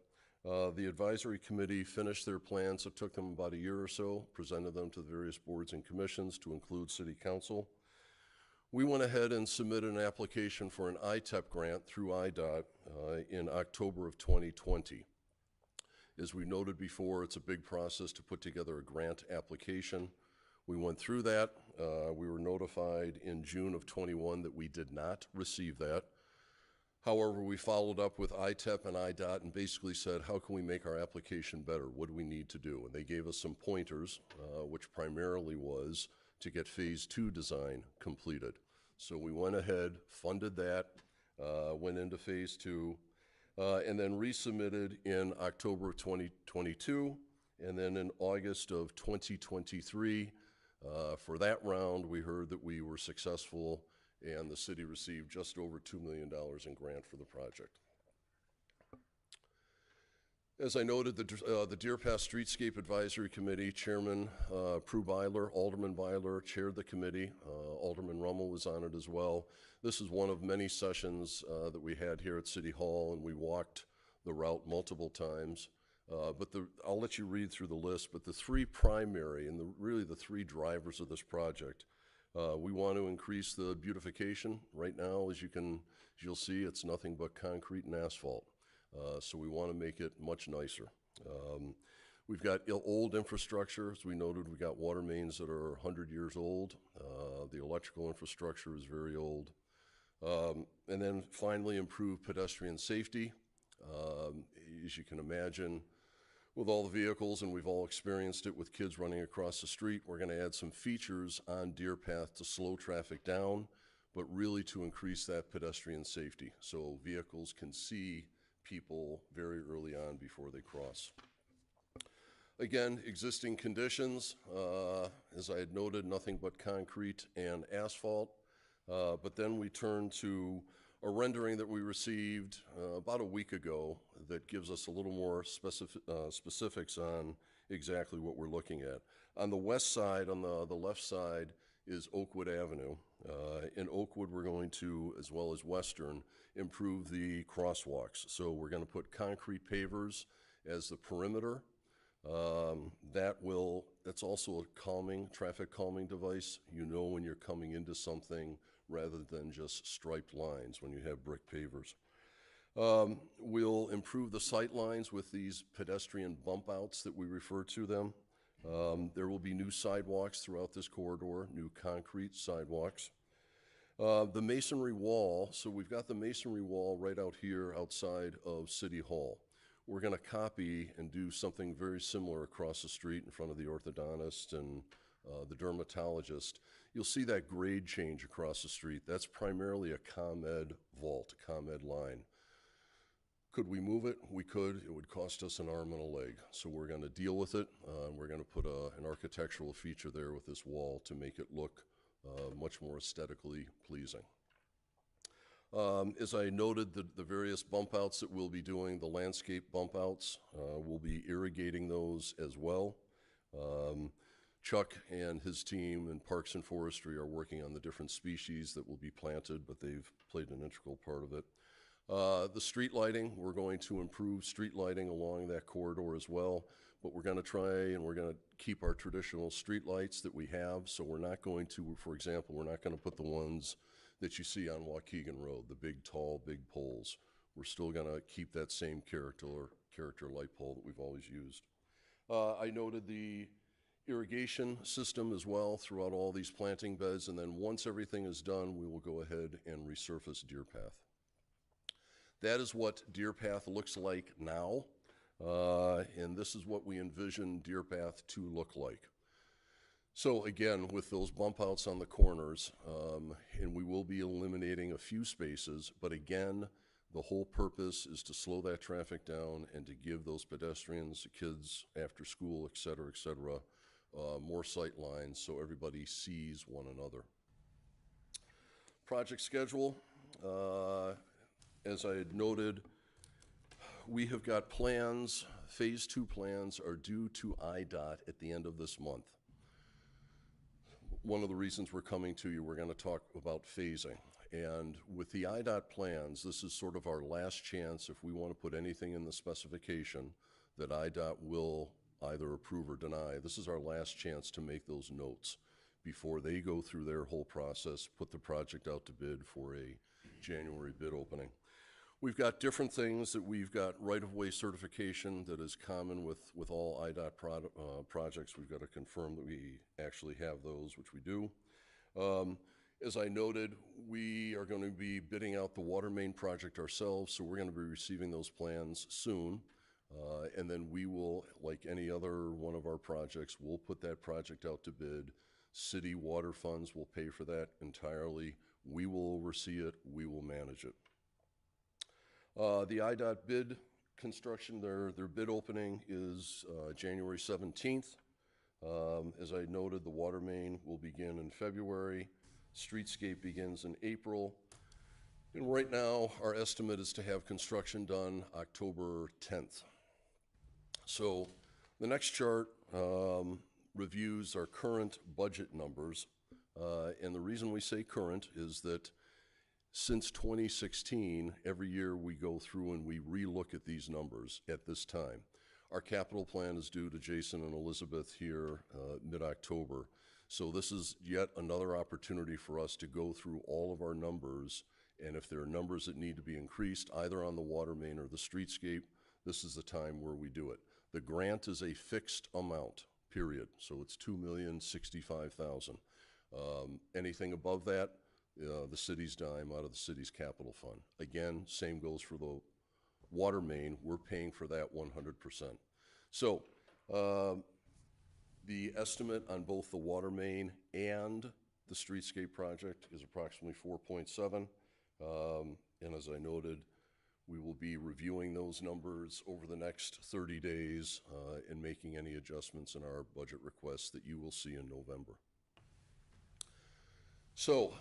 The advisory committee finished their plans. It took them about a year or so, presented them to the various boards and commissions to include city council. We went ahead and submitted an application for an ITEP grant through IDOT in October of 2020. As we noted before, it's a big process to put together a grant application. We went through that. We were notified in June of 21 that we did not receive that. However, we followed up with ITEP and IDOT and basically said, how can we make our application better? What do we need to do? And they gave us some pointers, which primarily was to get Phase 2 design completed. So we went ahead, funded that, went into Phase 2, and then resubmitted in October of 2022, and then in August of 2023. For that round, we heard that we were successful and the city received just over $2 million in grant for the project. As I noted, the Deer Path Streetscape Advisory Committee Chairman Prue Byler, Alderman Byler chaired the committee. Alderman Rummel was on it as well. This is one of many sessions that we had here at City Hall, and we walked the route multiple times. I'll let you read through the list, but the three primary and really the three drivers of this project, we want to increase the beautification. Right now, as you'll see, it's nothing but concrete and asphalt. So we want to make it much nicer. We've got old infrastructure. As we noted, we got water mains that are 100 years old. The electrical infrastructure is very old. And then finally, improve pedestrian safety. As you can imagine, with all the vehicles, and we've all experienced it with kids running across the street, we're going to add some features on Deer Path to slow traffic down, but really to increase that pedestrian safety so vehicles can see people very early on before they cross. Again, existing conditions, as I had noted, nothing but concrete and asphalt. But then we turn to a rendering that we received about a week ago that gives us a little more specifics on exactly what we're looking at. On the west side, on the left side, is Oakwood Avenue. In Oakwood, we're going to, as well as Western, improve the crosswalks. So we're going to put concrete pavers as the perimeter. That's also a traffic calming device. You know when you're coming into something rather than just striped lines when you have brick pavers. We'll improve the sight lines with these pedestrian bump outs that we refer to them. There will be new sidewalks throughout this corridor, new concrete sidewalks. The masonry wall, so we've got the masonry wall right out here outside of City Hall. We're going to copy and do something very similar across the street in front of the orthodontist and the dermatologist. You'll see that grade change across the street. That's primarily a ComEd vault, ComEd line. Could we move it? We could. It would cost us an arm and a leg. So we're going to deal with it. We're going to put an architectural feature there with this wall to make it look much more aesthetically pleasing. As I noted, the various bump outs that we'll be doing, the landscape bump outs, we'll be irrigating those as well. Chuck and his team in Parks and Forestry are working on the different species that will be planted, but they've played an integral part of it. The street lighting, we're going to improve street lighting along that corridor as well, but we're going to try and we're going to keep our traditional street lights that we have. So we're not going to, for example, we're not going to put the ones that you see on Waukegan Road, the big, tall, big poles. We're still going to keep that same character light pole that we've always used. I noted the irrigation system as well throughout all these planting beds, and then once everything is done, we will go ahead and resurface Deer Path. That is what Deer Path looks like now, and this is what we envision Deer Path to look like. So again, with those bump outs on the corners, and we will be eliminating a few spaces, but again, the whole purpose is to slow that traffic down and to give those pedestrians, kids after school, et cetera, more sight lines so everybody sees one another. Project schedule, as I had noted, we have got plans, phase 2 plans are due to IDOT at the end of this month. One of the reasons we're coming to you, we're going to talk about phasing. And with the IDOT plans, this is sort of our last chance if we want to put anything in the specification that IDOT will either approve or deny. This is our last chance to make those notes before they go through their whole process, put the project out to bid for a January bid opening. We've got different things that we've got right-of-way certification that is common with all IDOT projects. We've got to confirm that we actually have those, which we do. As I noted, we are going to be bidding out the water main project ourselves, so we're going to be receiving those plans soon. And then we will, like any other one of our projects, we'll put that project out to bid. City water funds will pay for that entirely. We will oversee it. We will manage it. The IDOT bid construction, their bid opening is January 17th. As I noted, the water main will begin in February. Streetscape begins in April. And right now, our estimate is to have construction done October 10th. So the next chart reviews our current budget numbers. And the reason we say current is that since 2016, every year we go through and we relook at these numbers at this time. Our capital plan is due to Jason and Elizabeth here mid-October. So this is yet another opportunity for us to go through all of our numbers, and if there are numbers that need to be increased, either on the water main or the streetscape, this is the time where we do it. The grant is a fixed amount, period. So it's $2,065,000. Anything above that, the city's dime out of the city's capital fund. Again, same goes for the water main. We're paying for that 100%. So the estimate on both the water main and the streetscape project is approximately 4.7. And as I noted, we will be reviewing those numbers over the next 30 days and making any adjustments in our budget requests that you will see in November. So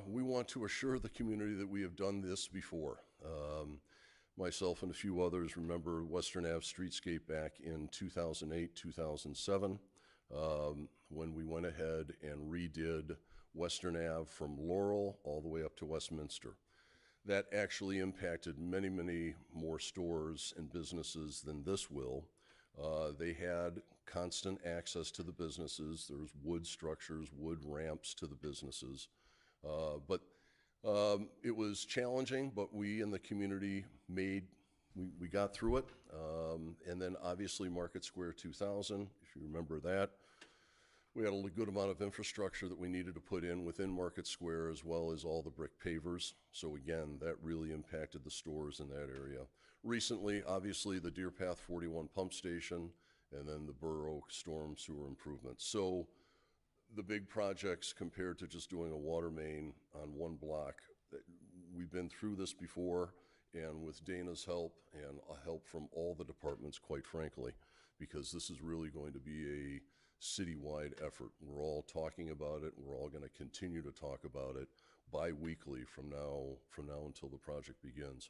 we want to assure the community that we have done this before. Myself and a few others remember Western Ave Streetscape back in 2008, 2007, when we went ahead and redid Western Ave from Laurel all the way up to Westminster. That actually impacted many, many more stores and businesses than this will. They had constant access to the businesses. There's wood structures, wood ramps to the businesses. But it was challenging, but we in the community we got through it. And then obviously Market Square 2000, if you remember that. We had a good amount of infrastructure that we needed to put in within Market Square, as well as all the brick pavers. So again, that really impacted the stores in that area. Recently, obviously, the Deer Path 41 pump station, and then the Burr Oak storm sewer improvements. So the big projects compared to just doing a water main on one block, we've been through this before, and with Dana's help and help from all the departments, quite frankly, because this is really going to be a citywide effort. We're all talking about it. We're all going to continue to talk about it bi-weekly from now until the project begins.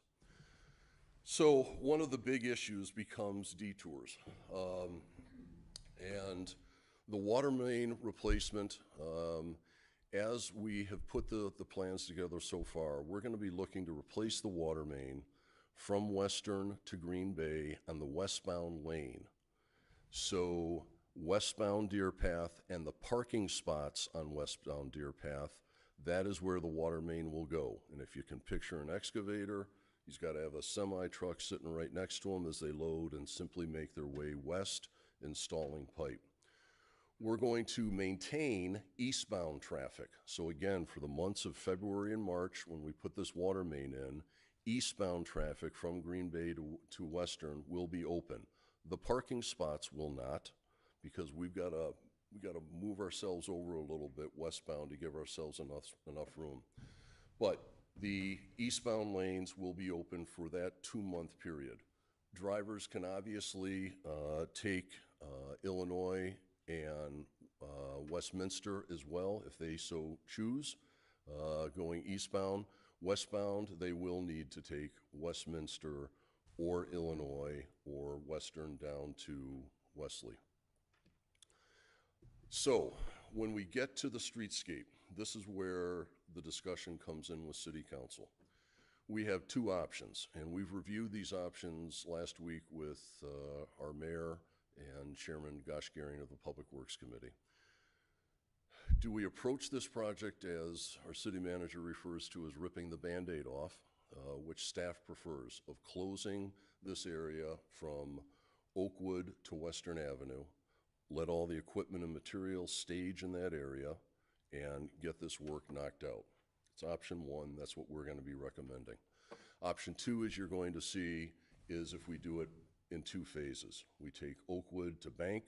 So one of the big issues becomes detours. And the water main replacement, as we have put the plans together so far, we're going to be looking to replace the water main from Western to Green Bay on the westbound lane. So westbound Deer Path and the parking spots on westbound Deer Path, that is where the water main will go. And if you can picture an excavator, he's got to have a semi-truck sitting right next to him as they load and simply make their way west, installing pipe. We're going to maintain eastbound traffic. So again, for the months of February and March, when we put this water main in, eastbound traffic from Green Bay to Western will be open. The parking spots will not, because we got to move ourselves over a little bit westbound to give ourselves enough room. But the eastbound lanes will be open for that 2-month period. Drivers can obviously take Illinois and Westminster as well, if they so choose, going eastbound. Westbound, they will need to take Westminster or Illinois or Western down to Wesley. So, when we get to the streetscape, this is where the discussion comes in with City Council. We have two options, and we've reviewed these options last week with our mayor and Chairman Gosh Gehring of the Public Works Committee. Do we approach this project, as our city manager refers to as ripping the Band-Aid off, which staff prefers, of closing this area from Oakwood to Western Avenue, let all the equipment and materials stage in that area, and get this work knocked out? It's option one. That's what we're going to be recommending. Option two, as you're going to see, is if we do it in two phases. We take Oakwood to Bank,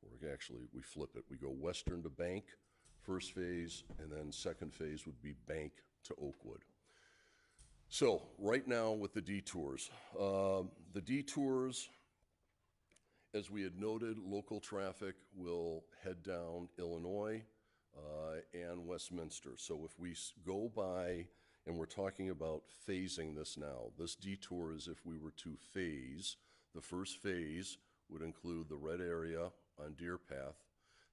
or actually we flip it. We go Western to Bank, first phase, and then second phase would be Bank to Oakwood. So right now with the detours, as we had noted, local traffic will head down Illinois and Westminster. So if we go by, and we're talking about phasing this now, this detour is if we were to phase. The first phase would include the red area on Deer Path.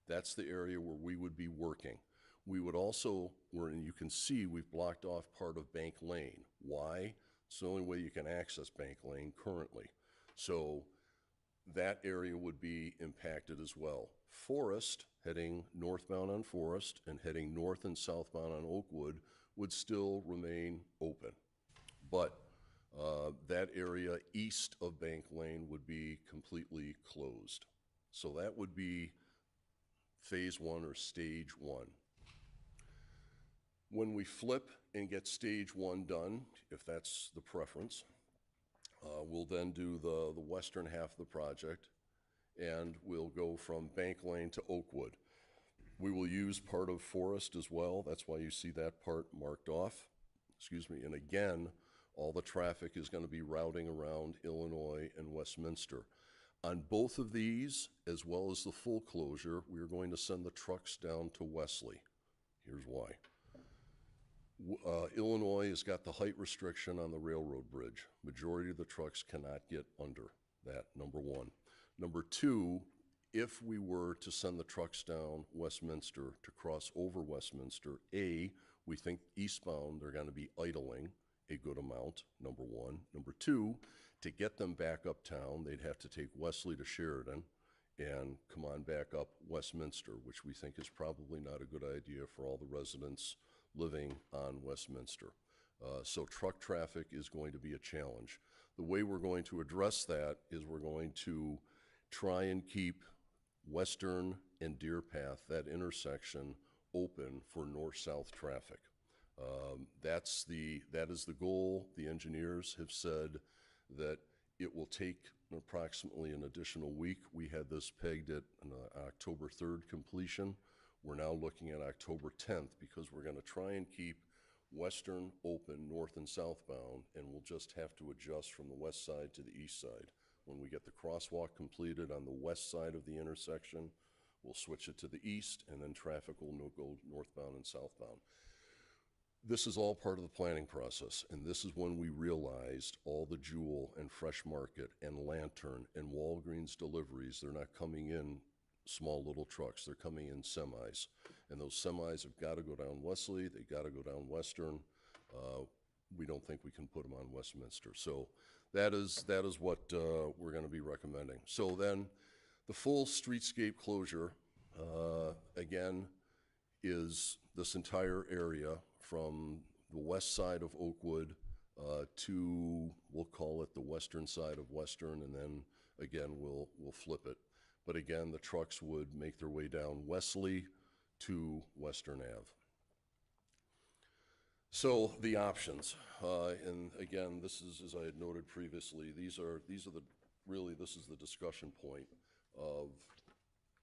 That's the area where we would be working. We would also, and you can see we've blocked off part of Bank Lane. Why? It's the only way you can access Bank Lane currently. So that area would be impacted as well. Forest, heading northbound on Forest and heading north and southbound on Oakwood, would still remain open. But that area east of Bank Lane would be completely closed. So that would be phase one or stage one. When we flip and get stage one done, if that's the preference, we'll then do the western half of the project, and we'll go from Bank Lane to Oakwood. We will use part of Forest as well. That's why you see that part marked off. Excuse me. And again, all the traffic is going to be routing around Illinois and Westminster. On both of these, as well as the full closure, we are going to send the trucks down to Wesley. Here's why. Illinois has got the height restriction on the railroad bridge. Majority of the trucks cannot get under that, number one. Number two, if we were to send the trucks down Westminster to cross over Westminster, we think eastbound they're going to be idling a good amount, number one. Number two, to get them back uptown, they'd have to take Wesley to Sheridan and come on back up Westminster, which we think is probably not a good idea for all the residents living on Westminster. So truck traffic is going to be a challenge. The way we're going to address that is we're going to try and keep Western and Deer Path, that intersection, open for north-south traffic. That is the goal. The engineers have said that it will take approximately an additional week. We had this pegged at October 3rd completion. We're now looking at October 10th because we're going to try and keep Western open north and southbound, and we'll just have to adjust from the west side to the east side. When we get the crosswalk completed on the west side of the intersection, we'll switch it to the east, and then traffic will go northbound and southbound. This is all part of the planning process, and this is when we realized all the Jewel and Fresh Market and Lantern and Walgreens deliveries, they're not coming in small little trucks, they're coming in semis. And those semis have got to go down Wesley, they got to go down Western. We don't think we can put them on Westminster. So that is what we're going to be recommending. So then the full streetscape closure, again, is this entire area from the west side of Oakwood to, we'll call it the western side of Western, and then again we'll flip it. But again, the trucks would make their way down Wesley to Western Ave. So the options, and again, this is, as I had noted previously, this is the discussion point of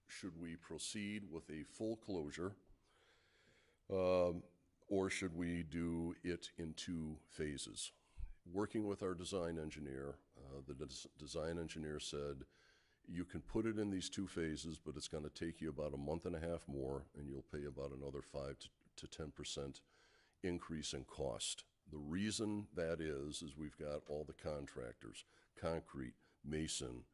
should we proceed with a full closure, or should we do it in two phases? Working with our design engineer, the design engineer said You can put it in these 2 phases, but it's gonna take you about a month and a half more, and you'll pay about another 5 to 10% increase in cost. The reason that is we've got all the contractors, concrete, mason,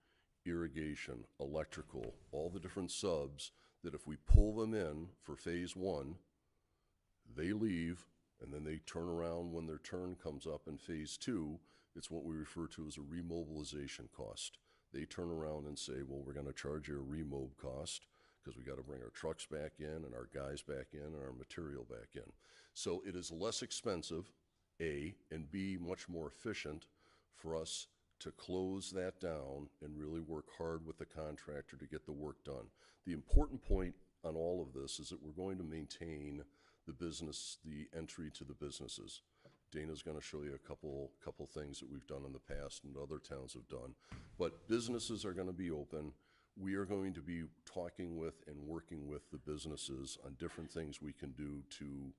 irrigation, electrical, all the different subs, that if we pull them in for phase 1, they leave, and then they turn around when their turn comes up in phase 2. It's what we refer to as a remobilization cost. They turn around and say, well, we're gonna charge you a remob cost because we gotta bring our trucks back in and our guys back in and our material back in. So it is less expensive, A, and B, much more efficient for us to close that down and really work hard with the contractor to get the work done. The important point on all of this is that we're going to maintain the business, the entry to the businesses. Dana's gonna show you a couple things that we've done in the past and other towns have done. But businesses are gonna be open. We are going to be talking with and working with the businesses on different things we can do to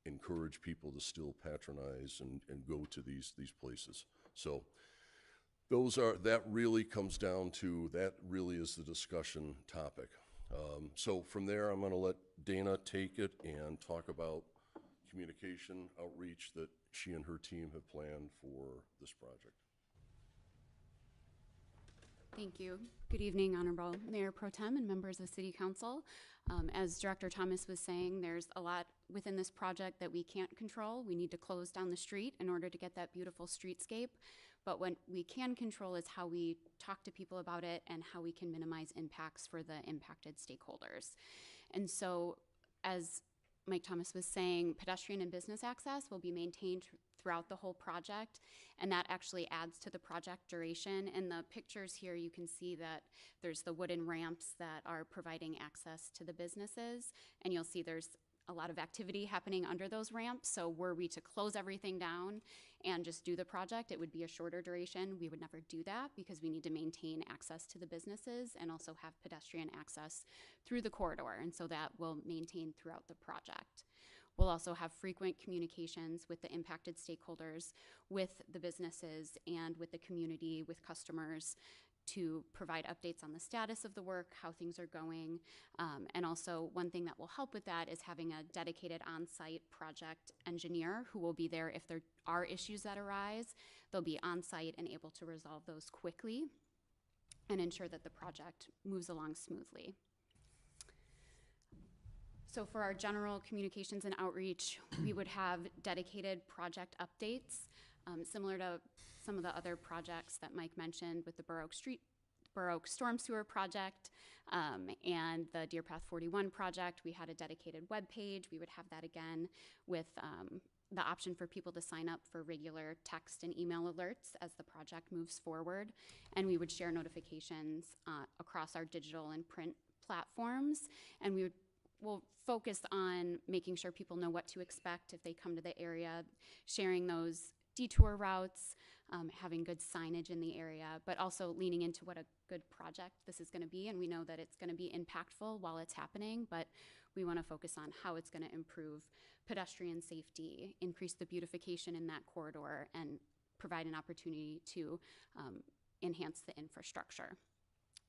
encourage people to still patronize and go to these places. So that really comes down to, that really is the discussion topic. So from there, I'm gonna let Dana take it and talk about communication outreach that she and her team have planned for this project. Thank you. Good evening, Honorable Mayor Pro Tem and members of City Council. As Director Thomas was saying, there's a lot within this project that we can't control. We need to close down the street in order to get that beautiful streetscape. But what we can control is how we talk to people about it and how we can minimize impacts for the impacted stakeholders. And so, as Mike Thomas was saying, pedestrian and business access will be maintained throughout the whole project, and that actually adds to the project duration. In the pictures here, you can see that there's the wooden ramps that are providing access to the businesses, and you'll see there's a lot of activity happening under those ramps. So were we to close everything down and just do the project, it would be a shorter duration. We would never do that because we need to maintain access to the businesses and also have pedestrian access through the corridor. And so that will maintain throughout the project. We'll also have frequent communications with the impacted stakeholders, with the businesses, and with the community, with customers, to provide updates on the status of the work, how things are going. And also, one thing that will help with that is having a dedicated on-site project engineer who will be there if there are issues that arise. They'll be on-site and able to resolve those quickly and ensure that the project moves along smoothly. So for our general communications and outreach, we would have dedicated project updates, similar to some of the other projects that Mike mentioned with the Burr Oak Storm Sewer Project and the Deer Path 41 project. We had a dedicated web page. We would have that again with the option for people to sign up for regular text and email alerts as the project moves forward. And we would share notifications across our digital and print platforms. And we'll focus on making sure people know what to expect if they come to the area, sharing those detour routes, having good signage in the area, but also leaning into what a good project this is going to be. And we know that it's going to be impactful while it's happening, but we want to focus on how it's going to improve pedestrian safety, increase the beautification in that corridor, and provide an opportunity to enhance the infrastructure.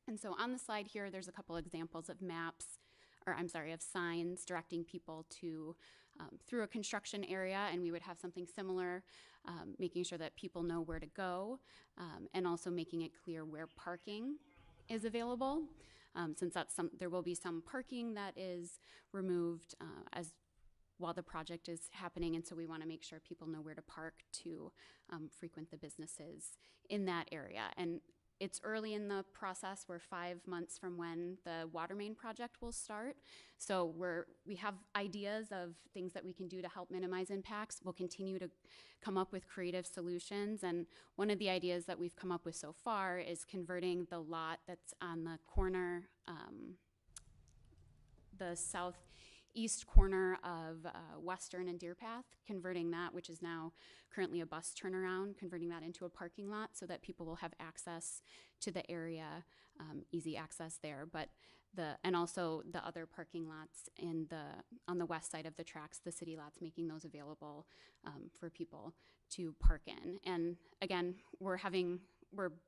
And so on the slide here, there's a couple examples of of signs directing people to through a construction area, and we would have something similar, making sure that people know where to go, and also making it clear where parking is available, since there will be some parking that is removed while the project is happening, and so we want to make sure people know where to park to frequent the businesses in that area. And it's early in the process. We're 5 months from when the water main project will start. So we have ideas of things that we can do to help minimize impacts. We'll continue to come up with creative solutions. And one of the ideas that we've come up with so far is converting the lot that's on the corner, the southeast corner of Western and Deer Path, converting that, which is now currently a bus turnaround, converting that into a parking lot so that people will have access to the area, easy access there. But and also the other parking lots on the west side of the tracks, the city lots, making those available for people to park in. And again, we're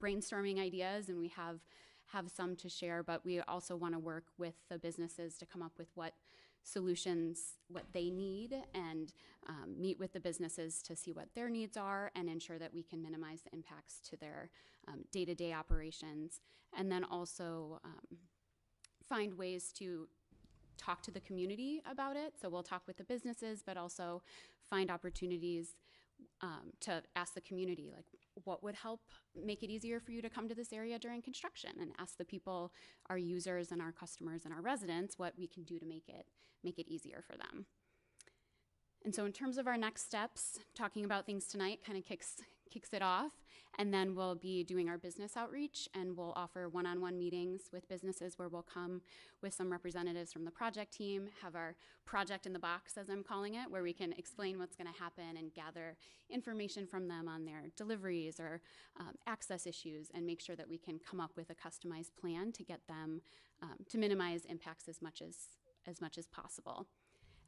brainstorming ideas, and we have have some to share, but we also want to work with the businesses to come up with what solutions, what they need, and meet with the businesses to see what their needs are and ensure that we can minimize the impacts to their day-to-day operations. And then also find ways to talk to the community about it. So we'll talk with the businesses, but also find opportunities to ask the community, like, what would help make it easier for you to come to this area during construction, and ask the people, our users and our customers and our residents, what we can do to make it easier for them. And so in terms of our next steps, talking about things tonight kind of kicks it off, and then we'll be doing our business outreach, and we'll offer one-on-one meetings with businesses where we'll come with some representatives from the project team, have our project in the box, as I'm calling it, where we can explain what's going to happen and gather information from them on their deliveries or access issues, and make sure that we can come up with a customized plan to get them to minimize impacts as much as possible.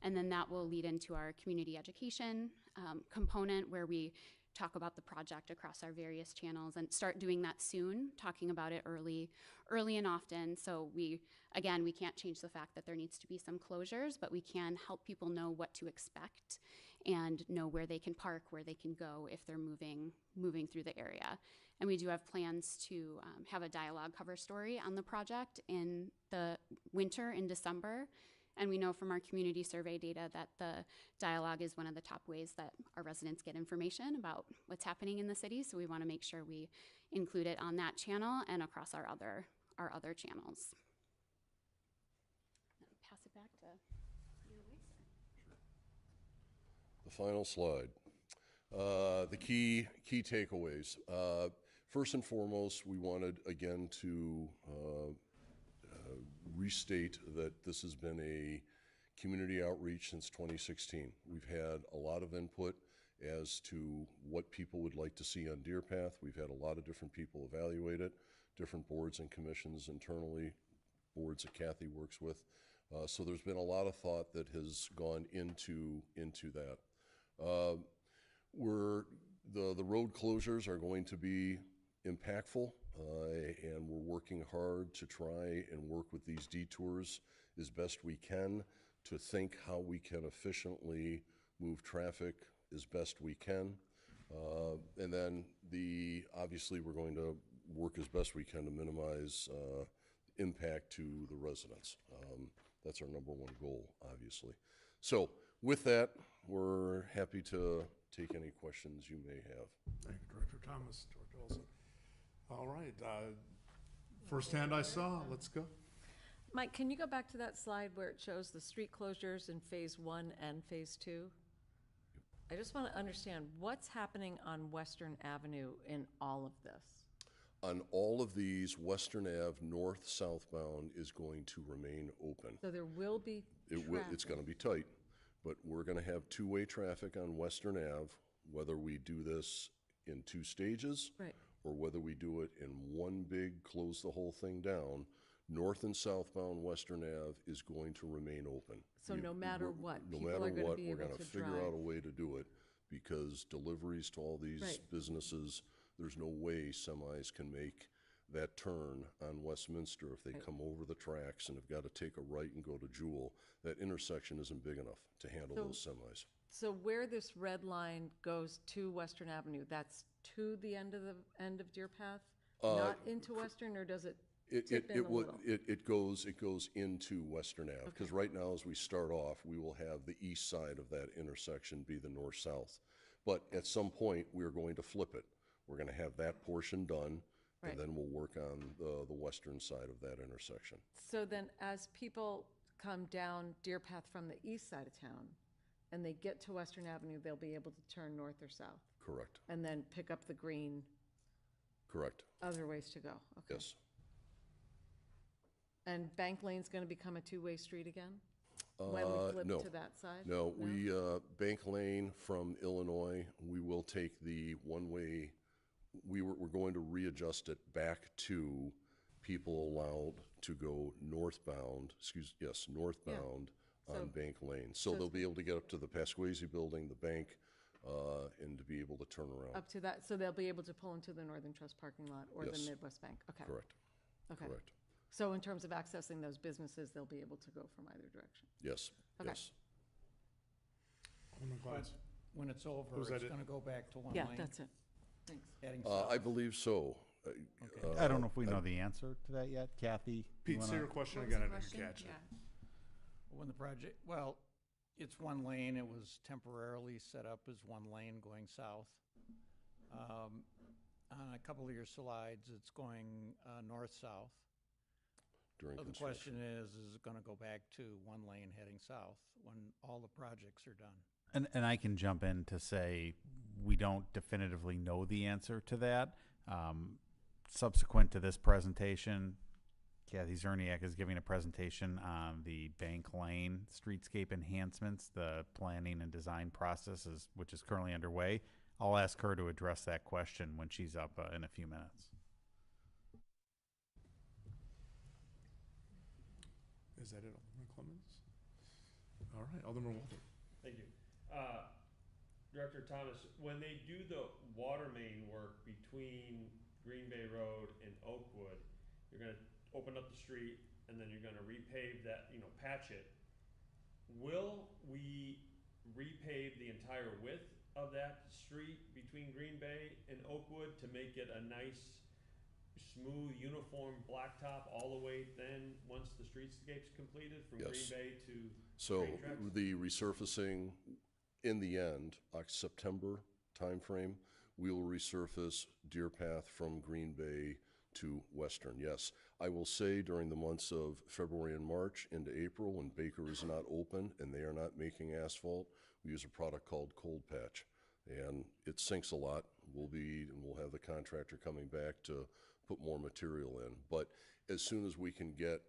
And then that will lead into our community education component, where we talk about the project across our various channels, and start doing that soon, talking about it early and often. So we can't change the fact that there needs to be some closures, but we can help people know what to expect and know where they can park, where they can go if they're moving through the area. And we do have plans to have a dialogue cover story on the project in the winter, in December. And we know from our community survey data that the dialogue is one of the top ways that our residents get information about what's happening in the city. So we want to make sure we include it on that channel and across our other channels. Pass it back to Mayor Weiser. The final slide. The key takeaways. First and foremost, we wanted again to restate that this has been a community outreach since 2016. We've had a lot of input as to what people would like to see on Deer Path. We've had a lot of different people evaluate it, different boards and commissions internally, boards that Kathy works with. So there's been a lot of thought that has gone into that. The road closures are going to be impactful, and we're working hard to try and work with these detours as best we can to think how we can efficiently move traffic as best we can. And then obviously we're going to work as best we can to minimize impact to the residents. That's our number one goal, obviously. So with that, we're happy to take any questions you may have. Thank you, Director Thomas, Director Olson. All right, first hand I saw, let's go. Mike, can you go back to that slide where it shows the street closures in phase 1 and phase 2? I just want to understand what's happening on Western Avenue in all of this. On all of these, Western Ave north southbound is going to remain open. So there will be traffic. It's going to be tight, but we're going to have two-way traffic on Western Ave, whether we do this in 2 stages. Right. Or whether we do it in one big, close the whole thing down. North and southbound Western Ave is going to remain open. So no matter what, no people matter are going what, to be we're able going to to figure drive. out a way to do it, because deliveries to all these Right. businesses, there's no way semis can make that turn on Westminster if they Right. come over the tracks and have got to take a right and go to Jewel. That intersection isn't big enough to handle So- those semis. So where this red line goes to Western Avenue, that's to the end of Deer Path? Not into Western, or does it tip in a little? It goes into Western Ave, because right now, as we start off, we will have the east side of that intersection be the north-south. But at some point, we're going to flip it. We're going to have that portion done, Right. and then we'll work on the western side of that intersection. So then as people come down Deer Path from the east side of town and they get to Western Avenue, they'll be able to turn north or south Correct, and then pick up the green correct, other ways to go. Okay. yes. And Bank Lane's going to become a two-way street again? When we flip no. to that side? No, Bank Lane from Illinois, we will take the one-way, we're going to readjust it back to people allowed to go northbound, northbound on So- Bank Lane. So so- they'll be able to get up to the Pasquesi Building, the bank, and to be able to turn around. Up to that, so they'll be able to pull into the Northern Trust parking lot or the Yes. Midwest Bank? Okay. Correct. Okay. Correct. So in terms of accessing those businesses, they'll be able to go from either direction? Yes, Okay. yes. Alderman Clance. When it's over, Was that it's it? gonna go back to one Yeah, lane? that's it. Thanks. Heading I south? believe so. Okay. I don't know if we know the answer to that yet. Kathy? you Pete, say wanna- your question again. I didn't catch it. When the project, well, it's one lane, it was temporarily set up as one lane going south. On a couple of your slides, it's going north-south. During So the construction. question is it gonna go back to one lane heading south when all the projects are done? And I can jump in to say we don't definitively know the answer to that. Subsequent to this presentation, Kathy Zerniak is giving a presentation on the Bank Lane streetscape enhancements, the planning and design process, which is currently underway. I'll ask her to address that question when she's up in a few minutes. Is that it, Alderman Clemens? All right, Alderman Walter. Thank you. Director Thomas, when they do the water main work between Green Bay Road and Oakwood, you're gonna open up the street and then you're gonna repave that, patch it. Will we repave the entire width of that street between Green Bay and Oakwood to make it a nice, smooth, uniform blacktop all the way then, once the streetscape's completed from Green Yes. Bay to So train tracks? the resurfacing, in the end, September timeframe, we will resurface Deer Path from Green Bay to Western. Yes, I will say during the months of February and March into April, when Baker is not open and they are not making asphalt, we use a product called Cold Patch, and it sinks a lot. We'll have the contractor coming back to put more material in. But as soon as we can get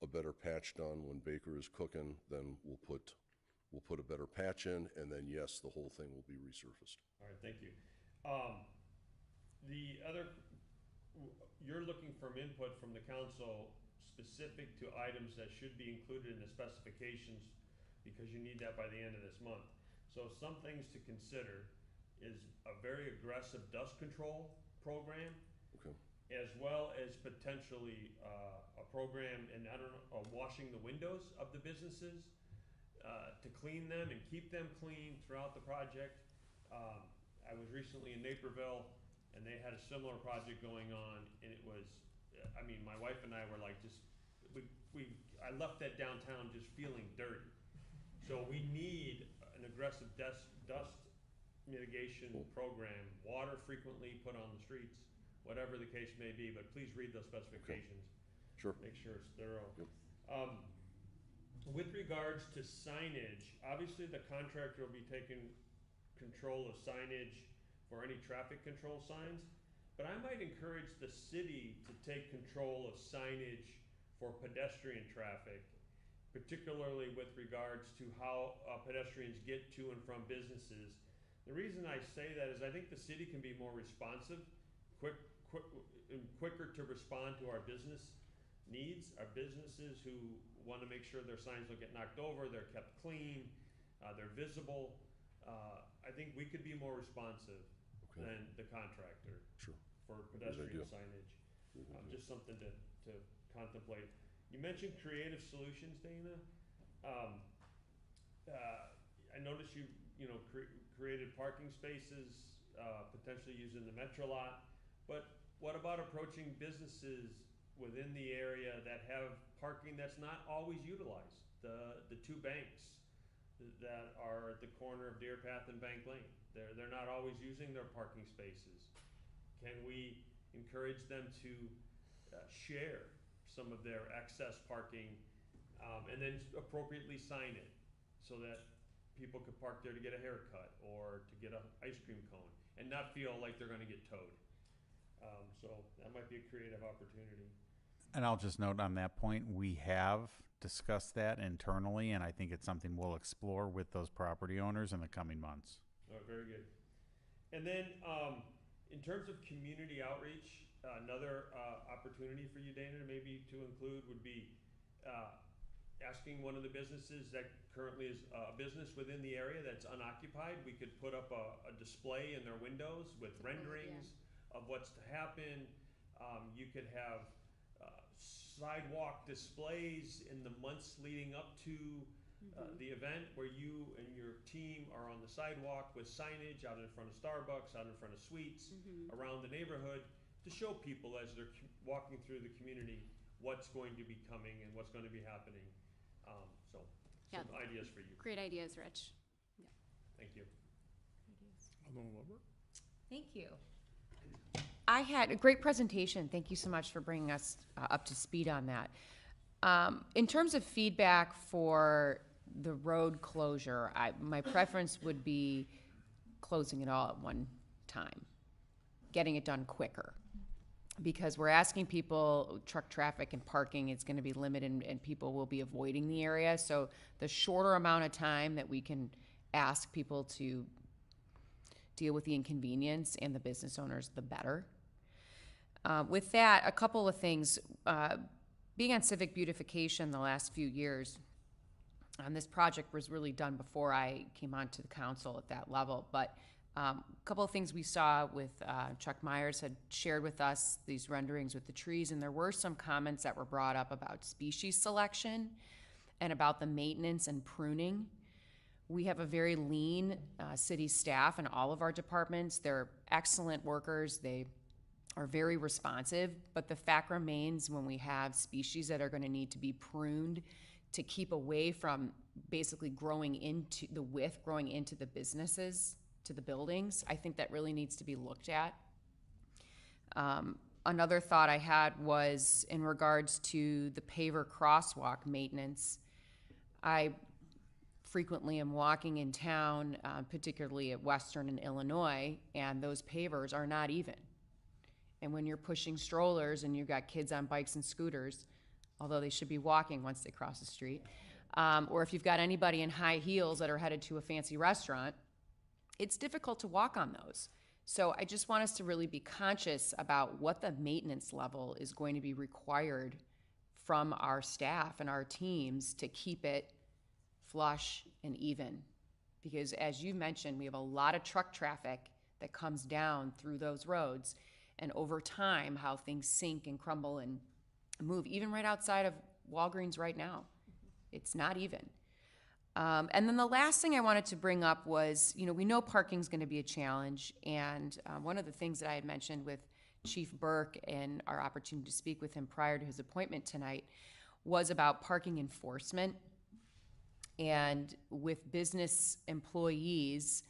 a better patch done when Baker is cooking, then we'll put a better patch in, and then yes, the whole thing will be resurfaced. All right, thank you. You're looking for input from the council specific to items that should be included in the specifications because you need that by the end of this month. So some things to consider is a very aggressive dust control program, Okay. as well as potentially a program, and washing the windows of the businesses to clean them and keep them clean throughout the project. I was recently in Naperville, and they had a similar project going on, and it was, my wife and I were like, I left that downtown just feeling dirty. So we need an aggressive dust mitigation program, water frequently put on the streets, whatever the case may be, but please read those specifications. Sure. Make sure it's thorough. Yep. With regards to signage, obviously the contractor will be taking control of signage for any traffic control signs, but I might encourage the city to take control of signage for pedestrian traffic, particularly with regards to how pedestrians get to and from businesses. The reason I say that is I think the city can be more responsive, quicker to respond to our business needs, our businesses who want to make sure their signs don't get knocked over, they're kept clean, they're visible. I think we could be more responsive Okay. than the contractor Sure. for Good pedestrian idea. signage. Good idea. Just something to contemplate. You mentioned creative solutions, Dana. I noticed you created parking spaces, potentially using the Metro lot. But what about approaching businesses within the area that have parking that's not always utilized? The two banks that are at the corner of Deer Path and Bank Lane. They're not always using their parking spaces. Can we encourage them to share some of their excess parking and then appropriately sign it so that people could park there to get a haircut or to get an ice cream cone and not feel like they're gonna get towed? So that might be a creative opportunity. And I'll just note on that point, we have discussed that internally, and I think it's something we'll explore with those property owners in the coming months. All right, very good. And then, in terms of community outreach, another opportunity for you, Dana, maybe to include would be asking one of the businesses that currently is a business within the area that's unoccupied. We could put up a display in their windows with renderings of what's to happen. You could have sidewalk displays in the months leading up to the event, where you and your team are on the sidewalk with signage out in front of Starbucks, out in front of Sweets, around the neighborhood, to show people as they're walking through the community what's going to be coming and what's going to be happening. So, some ideas for you. Great ideas, Rich. Thank you. Thank you. I had a great presentation. Thank you so much for bringing us up to speed on that. In terms of feedback for the road closure, my preference would be closing it all at one time, getting it done quicker. Because we're asking people, truck traffic and parking is going to be limited, and people will be avoiding the area. So the shorter amount of time that we can ask people to deal with the inconvenience and the business owners, the better. With that, a couple of things. Being on civic beautification the last few years, this project was really done before I came onto the council at that level, but a couple of things we saw with Chuck Myers had shared with us these renderings with the trees, and there were some comments that were brought up about species selection and about the maintenance and pruning. We have a very lean city staff in all of our departments. They're excellent workers. They are very responsive, but the fact remains when we have species that are going to need to be pruned to keep away from basically growing into the businesses, to the buildings, I think that really needs to be looked at. Another thought I had was in regards to the paver crosswalk maintenance. I frequently am walking in town, particularly at Western and Illinois, and those pavers are not even. And when you're pushing strollers and you've got kids on bikes and scooters, although they should be walking once they cross the street, or if you've got anybody in high heels that are headed to a fancy restaurant, it's difficult to walk on those. So I just want us to really be conscious about what the maintenance level is going to be required from our staff and our teams to keep it flush and even. Because as you mentioned, we have a lot of truck traffic that comes down through those roads, and over time, how things sink and crumble and move, even right outside of Walgreens right now. It's not even. And then the last thing I wanted to bring up was, we know parking is going to be a challenge, and one of the things that I had mentioned with Chief Burke and our opportunity to speak with him prior to his appointment tonight was about parking enforcement. And with business employees,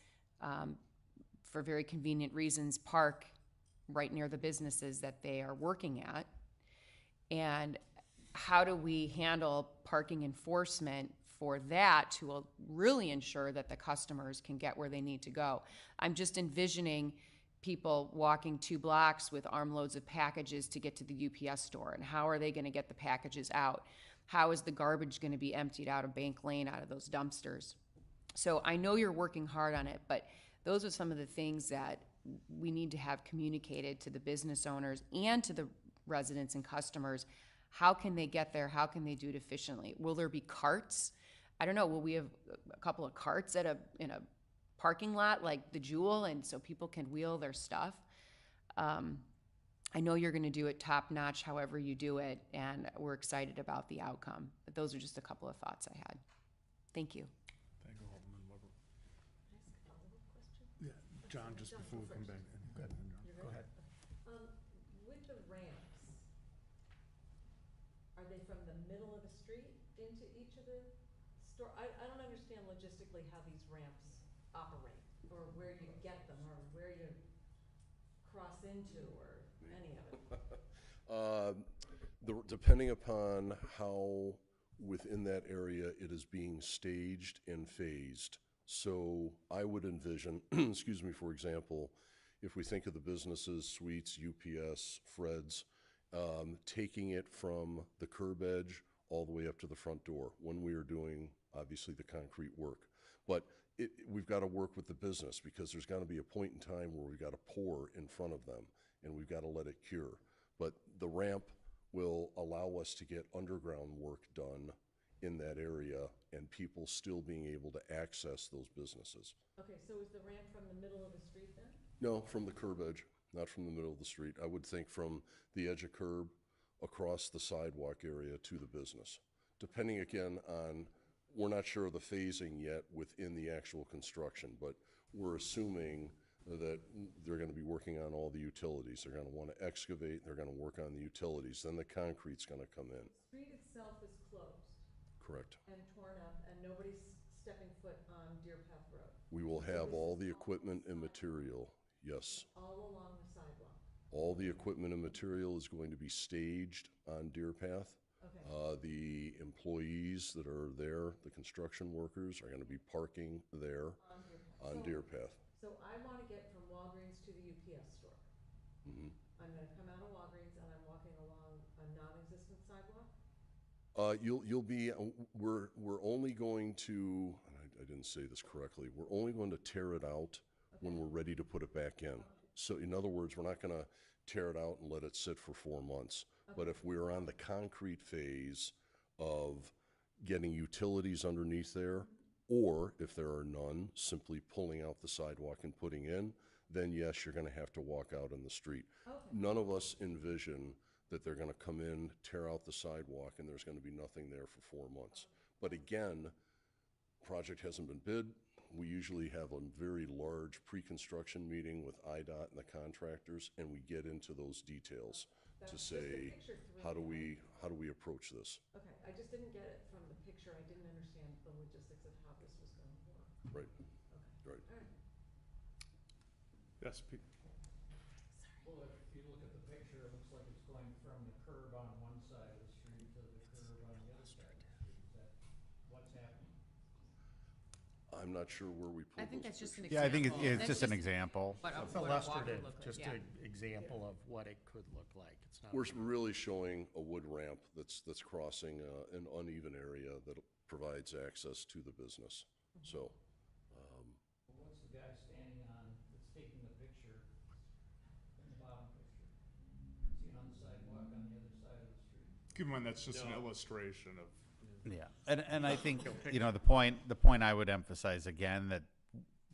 for very convenient reasons, park right near the businesses that they are working at. And how do we handle parking enforcement for that to really ensure that the customers can get where they need to go? I'm just envisioning people walking 2 blocks with armloads of packages to get to the UPS store, and how are they going to get the packages out? How is the garbage going to be emptied out of Bank Lane, out of those dumpsters? So I know you're working hard on it, but those are some of the things that we need to have communicated to the business owners and to the residents and customers. How can they get there? How can they do it efficiently? Will there be carts? I don't know. Will we have a couple of carts in a parking lot like the Jewel, and so people can wheel their stuff? I know you're going to do it top notch, however you do it, and we're excited about the outcome. But those are just a couple of thoughts I had. Thank you. Thank you, Alderman Weber. Yeah, John, just before we come back. Go ahead. With the ramps, are they from the middle of the street into each of the store? I don't understand logistically how these ramps operate, or where you get them, or where you cross into, or any of it. Depending upon how within that area it is being staged and phased. So I would envision, excuse me, for example, if we think of the businesses, Sweets, UPS, Fred's, taking it from the curb edge all the way up to the front door when we are doing, obviously, the concrete work. But we've got to work with the business, because there's going to be a point in time where we've got to pour in front of them, and we've got to let it cure. But the ramp will allow us to get underground work done in that area, and people still being able to access those businesses. Okay, so is the ramp from the middle of the street then? No, from the curb edge, not from the middle of the street. I would think from the edge of curb across the sidewalk area to the business. Depending again on, we're not sure of the phasing yet within the actual construction, but we're assuming that they're going to be working on all the utilities. They're going to want to excavate, they're going to work on the utilities, then the concrete's going to come in. The street itself is closed Correct. and torn up, and nobody's stepping foot on Deer Path Road, We will have all the equipment and material, yes. all along the sidewalk. All the equipment and material is going to be staged on Deer Path. Okay. The employees that are there, the construction workers, are going to be parking there on Deer Path. So I want to get from Walgreens to the UPS store. Mhm. I'm going to come out of Walgreens and I'm walking along a non-existent sidewalk? You'll be, we're only going to, and I didn't say this correctly, we're only going to tear it out when we're ready to put it back in. So in other words, we're not going to tear it out and let it sit for 4 months. But if we're on the concrete phase of getting utilities underneath there, or if there are none, simply pulling out the sidewalk and putting in, then yes, you're going to have to walk out in the street. Okay. None of us envision that they're going to come in, tear out the sidewalk, and there's going to be nothing there for 4 months. But again, project hasn't been bid. We usually have a very large pre-construction meeting with IDOT and the contractors, and we get into those details to say, how do we approach this? Okay, I just didn't get it from the picture. I didn't understand the logistics of how this was going to work. Right, Okay. right. All right. Yes, Pete? Well, if you look at the picture, it looks like it's going from the curb on one side of the street to the curb on the other side of the street. Is that what's happening? I'm not sure where we pulled I think those that's just an pictures. Yeah, I think example. it's just an example. What a It's walk would illustrative, look like. just Yeah. an example of what it could look like. It's not. We're really showing a wood ramp that's crossing an uneven area that provides access to the business. So, Well, what's the guy standing on, that's taking the picture, in the bottom picture? Is he on the sidewalk on the other side of the street? Keep in mind, that's just an illustration of, Yeah, and I think, the point I would emphasize again, that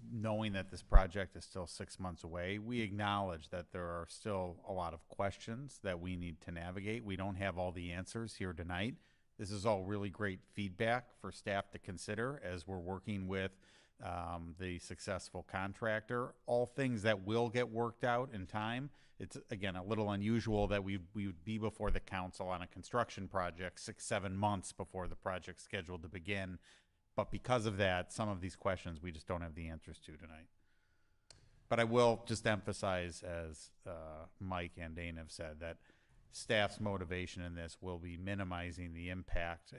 knowing that this project is still 6 months away, we acknowledge that there are still a lot of questions that we need to navigate. We don't have all the answers here tonight. This is all really great feedback for staff to consider as we're working with the successful contractor. All things that will get worked out in time. It's, again, a little unusual that we would be before the council on a construction project 6-7 months before the project's scheduled to begin. But because of that, some of these questions we just don't have the answers to tonight. But I will just emphasize, as Mike and Dana have said, that staff's motivation in this will be minimizing the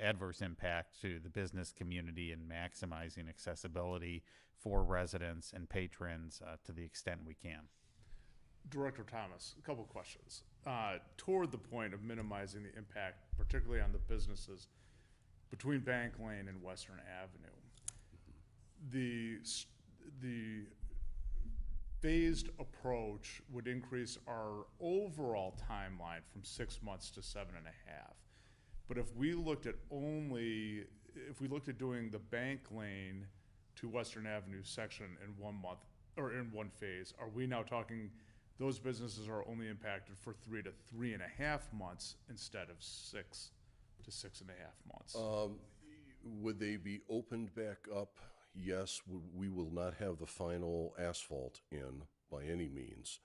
adverse impact to the business community and maximizing accessibility for residents and patrons to the extent we can. Director Thomas, a couple questions. Toward the point of minimizing the impact, particularly on the businesses between Bank Lane and Western Avenue, the phased approach would increase our overall timeline from 6 months to 7.5. But if we looked at doing the Bank Lane to Western Avenue section in 1 month, or in one phase, are we now talking those businesses are only impacted for 3 to 3.5 months instead of 6 to 6.5 months? Would they be opened back up? Yes, we will not have the final asphalt in by any means,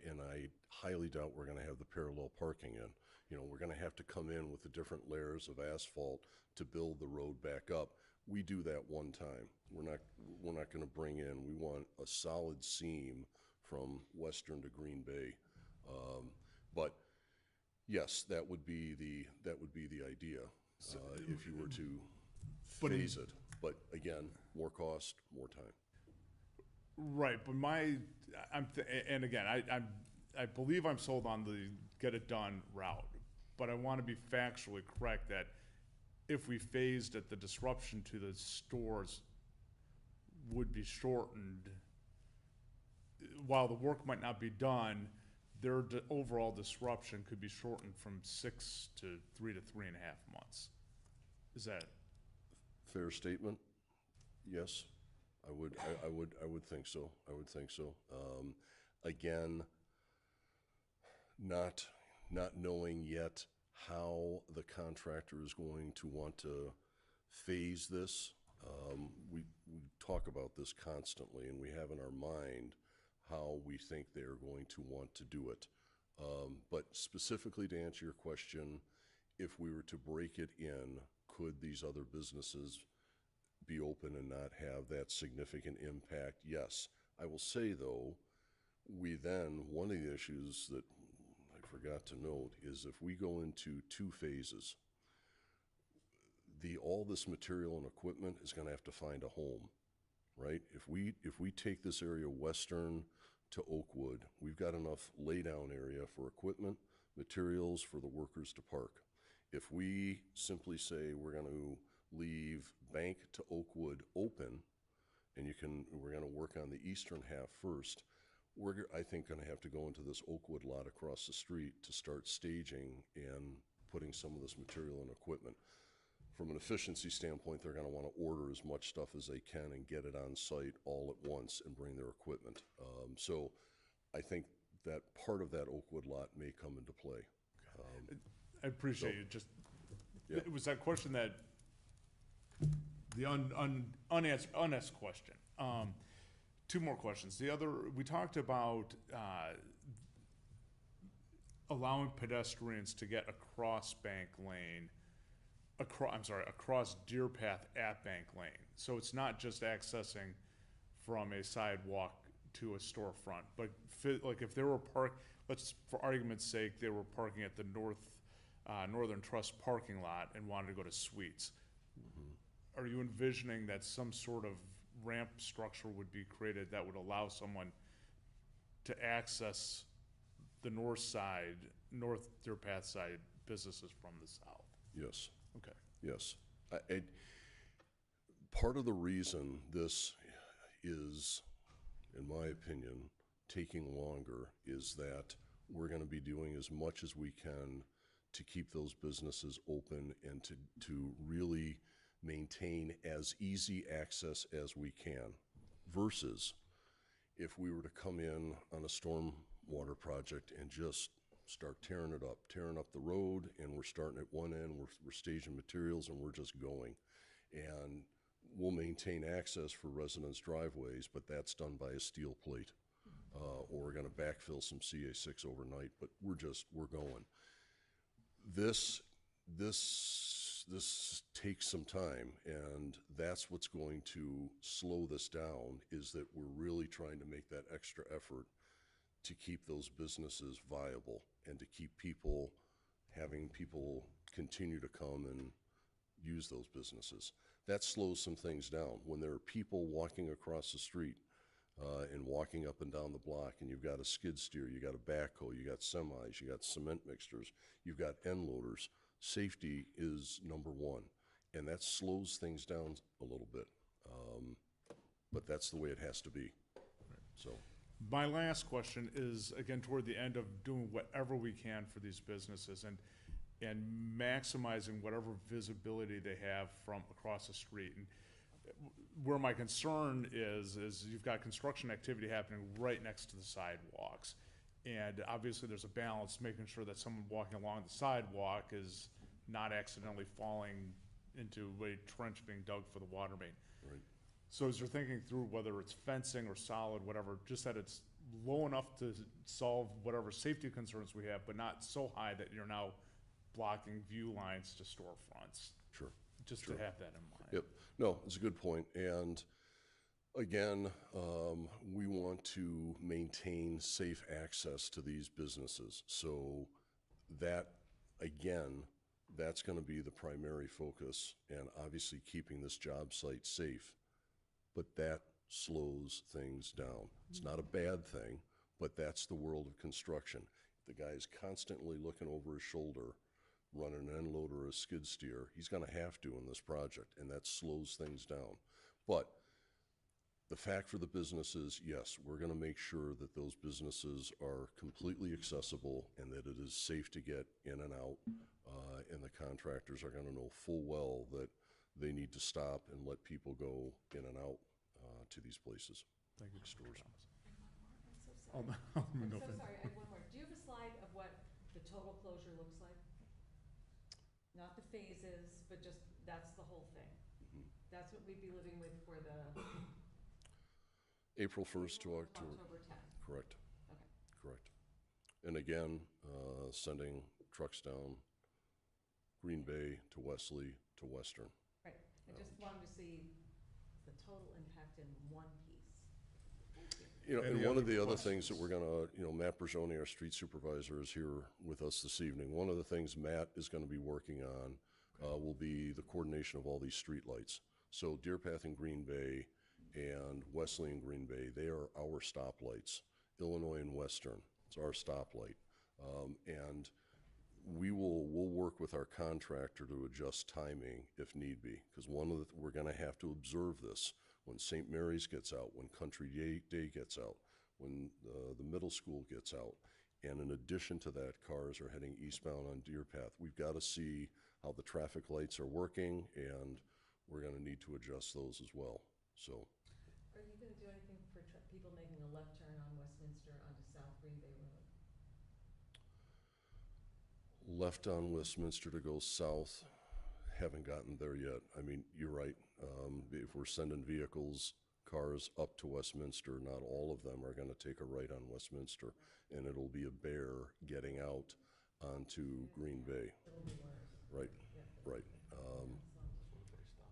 and I highly doubt we're going to have the parallel parking in. We're going to have to come in with the different layers of asphalt to build the road back up. We do that one time. We're not going to bring in. We want a solid seam from Western to Green Bay, but yes, that would be the idea if you were to phase it. But again, more cost, more time. Right, but and again, I believe I'm sold on the get it done route, but I want to be factually correct that if we phased it, the disruption to the stores would be shortened. While the work might not be done, their overall disruption could be shortened from 6 to 3 to 3.5 months. Is that? Fair statement. Yes, I would think so. I would think so. Again, not knowing yet how the contractor is going to want to phase this. We talk about this constantly, and we have in our mind how we think they are going to want to do it. But specifically to answer your question, if we were to break it in, could these other businesses be open and not have that significant impact? Yes. I will say, though, one of the issues that I forgot to note is if we go into 2 phases, all this material and equipment is going to have to find a home, right? If we take this area Western to Oakwood, we've got enough laydown area for equipment, materials for the workers to park. If we simply say we're going to leave Bank to Oakwood open, and we're going to work on the eastern half first, we're, I think, going to have to go into this Oakwood lot across the street to start staging and putting some of this material and equipment. From an efficiency standpoint, they're going to want to order as much stuff as they can and get it on site all at once and bring their equipment. So I think that part of that Oakwood lot may come into play. I appreciate you. Just, it was that question that, the unasked question. 2 more questions. The other, we talked about allowing pedestrians to get across Bank Lane, across Deer Path at Bank Lane. So it's not just accessing from a sidewalk to a storefront, but like if they were let's, for argument's sake, they were parking at the Northern Trust parking lot and wanted to go to Sweets. Are you envisioning that some sort of ramp structure would be created that would allow someone to access the north Deer Path side businesses from the south? Yes. Okay. Yes. Part of the reason this is, in my opinion, taking longer is that we're going to be doing as much as we can to keep those businesses open and to really maintain as easy access as we can, versus if we were to come in on a stormwater project and just start tearing up the road, and we're starting at one end, we're staging materials, and we're just going. And we'll maintain access for residents' driveways, but that's done by a steel plate. Or we're gonna backfill some CA6 overnight, but we're going. This takes some time, and that's what's going to slow this down, is that we're really trying to make that extra effort to keep those businesses viable and to keep having people continue to come and use those businesses. That slows some things down. When there are people walking across the street and walking up and down the block, and you've got a skid steer, you got a backhoe, you got semis, you got cement mixers, you've got end loaders, safety is number 1. And that slows things down a little bit. But that's the way it has to be. So. My last question is, again, toward the end of doing whatever we can for these businesses and maximizing whatever visibility they have from across the street. And where my concern is you've got construction activity happening right next to the sidewalks. And obviously there's a balance, making sure that someone walking along the sidewalk is not accidentally falling into a trench being dug for the water main. Right. So as you're thinking through whether it's fencing or solid, whatever, just that it's low enough to solve whatever safety concerns we have, but not so high that you're now blocking view lines to storefronts. Sure. Just Sure. to have that in mind. Yep. No, it's a good point. And again, we want to maintain safe access to these businesses. So that, again, that's going to be the primary focus, and obviously keeping this job site safe. But that slows things down. It's not a bad thing, but that's the world of construction. The guy's constantly looking over his shoulder, running an end loader or a skid steer. He's going to have to in this project, and that slows things down. But the fact for the business is, yes, we're going to make sure that those businesses are completely accessible and that it is safe to get in and out. And the contractors are going to know full well that they need to stop and let people go in and out to these places. Thank you, stores. I'm so Oh, sorry. no, I'm so sorry, I have one more. Do you have a slide of what the total closure looks like? Not the phases, but just, that's the whole thing. That's what we'd be living with for the April 1st to October. October 10th. Correct, Okay. correct. And again, sending trucks down Green Bay to Wesley to Western. Right. I just wanted to see the total impact in one piece. Thank you. You know, and Any one of other the other questions? things that we're gonna, you know, Matt Berjoni, our street supervisor, is here with us this evening. One of the things Matt is gonna be working on will be the coordination of all these streetlights. So Deer Path and Green Bay and Wesley and Green Bay, they are our stoplights. Illinois and Western, it's our stoplight. And we'll work with our contractor to adjust timing if need be, because we're gonna have to observe this. When St. Mary's gets out, when Country Day gets out, when the middle school gets out. And in addition to that, cars are heading eastbound on Deer Path. We've got to see how the traffic lights are working, and we're going to need to adjust those as well. So, Are you going to do anything for people making a left turn on Westminster onto South Green Bay Road? left on Westminster to go south, haven't gotten there yet. I mean, you're right. If we're sending vehicles, cars up to Westminster, not all of them are going to take a right on Westminster, and it'll be a bear getting out onto Green Bay. Right, right.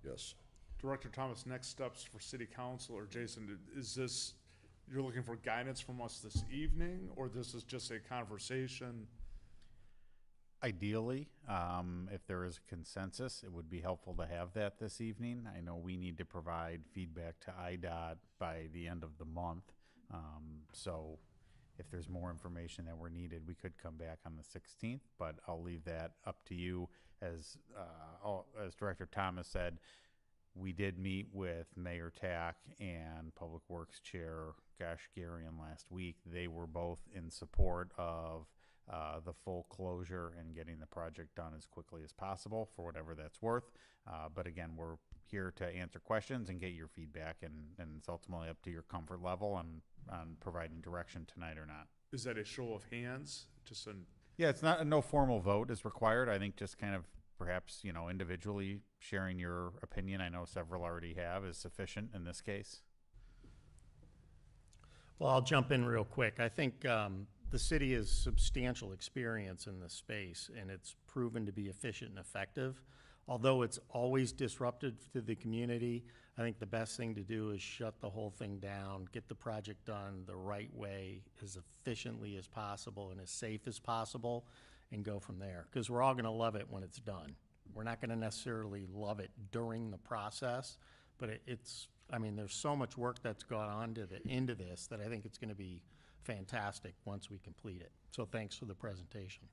Yes. Director Thomas, next steps for city council, or Jason, is this, you're looking for guidance from us this evening, or this is just a conversation? Ideally, if there is a consensus, it would be helpful to have that this evening. I know we need to provide feedback to IDOT by the end of the month. So if there's more information that were needed, we could come back on the 16th, but I'll leave that up to you. As Director Thomas said, we did meet with Mayor Tack and Public Works Chair Gash Garian last week. They were both in support of the full closure and getting the project done as quickly as possible for whatever that's worth. But again, we're here to answer questions and get your feedback, and it's ultimately up to your comfort level on providing direction tonight or not. Is that a show of hands? Just an, Yeah, it's not, no formal vote is required. I think just kind of perhaps, you know, individually sharing your opinion, I know several already have, is sufficient in this case. Well, I'll jump in real quick. I think the city has substantial experience in this space, and it's proven to be efficient and effective. Although it's always disruptive to the community, I think the best thing to do is shut the whole thing down, get the project done the right way, as efficiently as possible and as safe as possible, and go from there. Because we're all going to love it when it's done. We're not going to necessarily love it during the process, but it's, I mean, there's so much work that's gone on to into this that I think it's going to be fantastic once we complete it. So thanks for the presentation.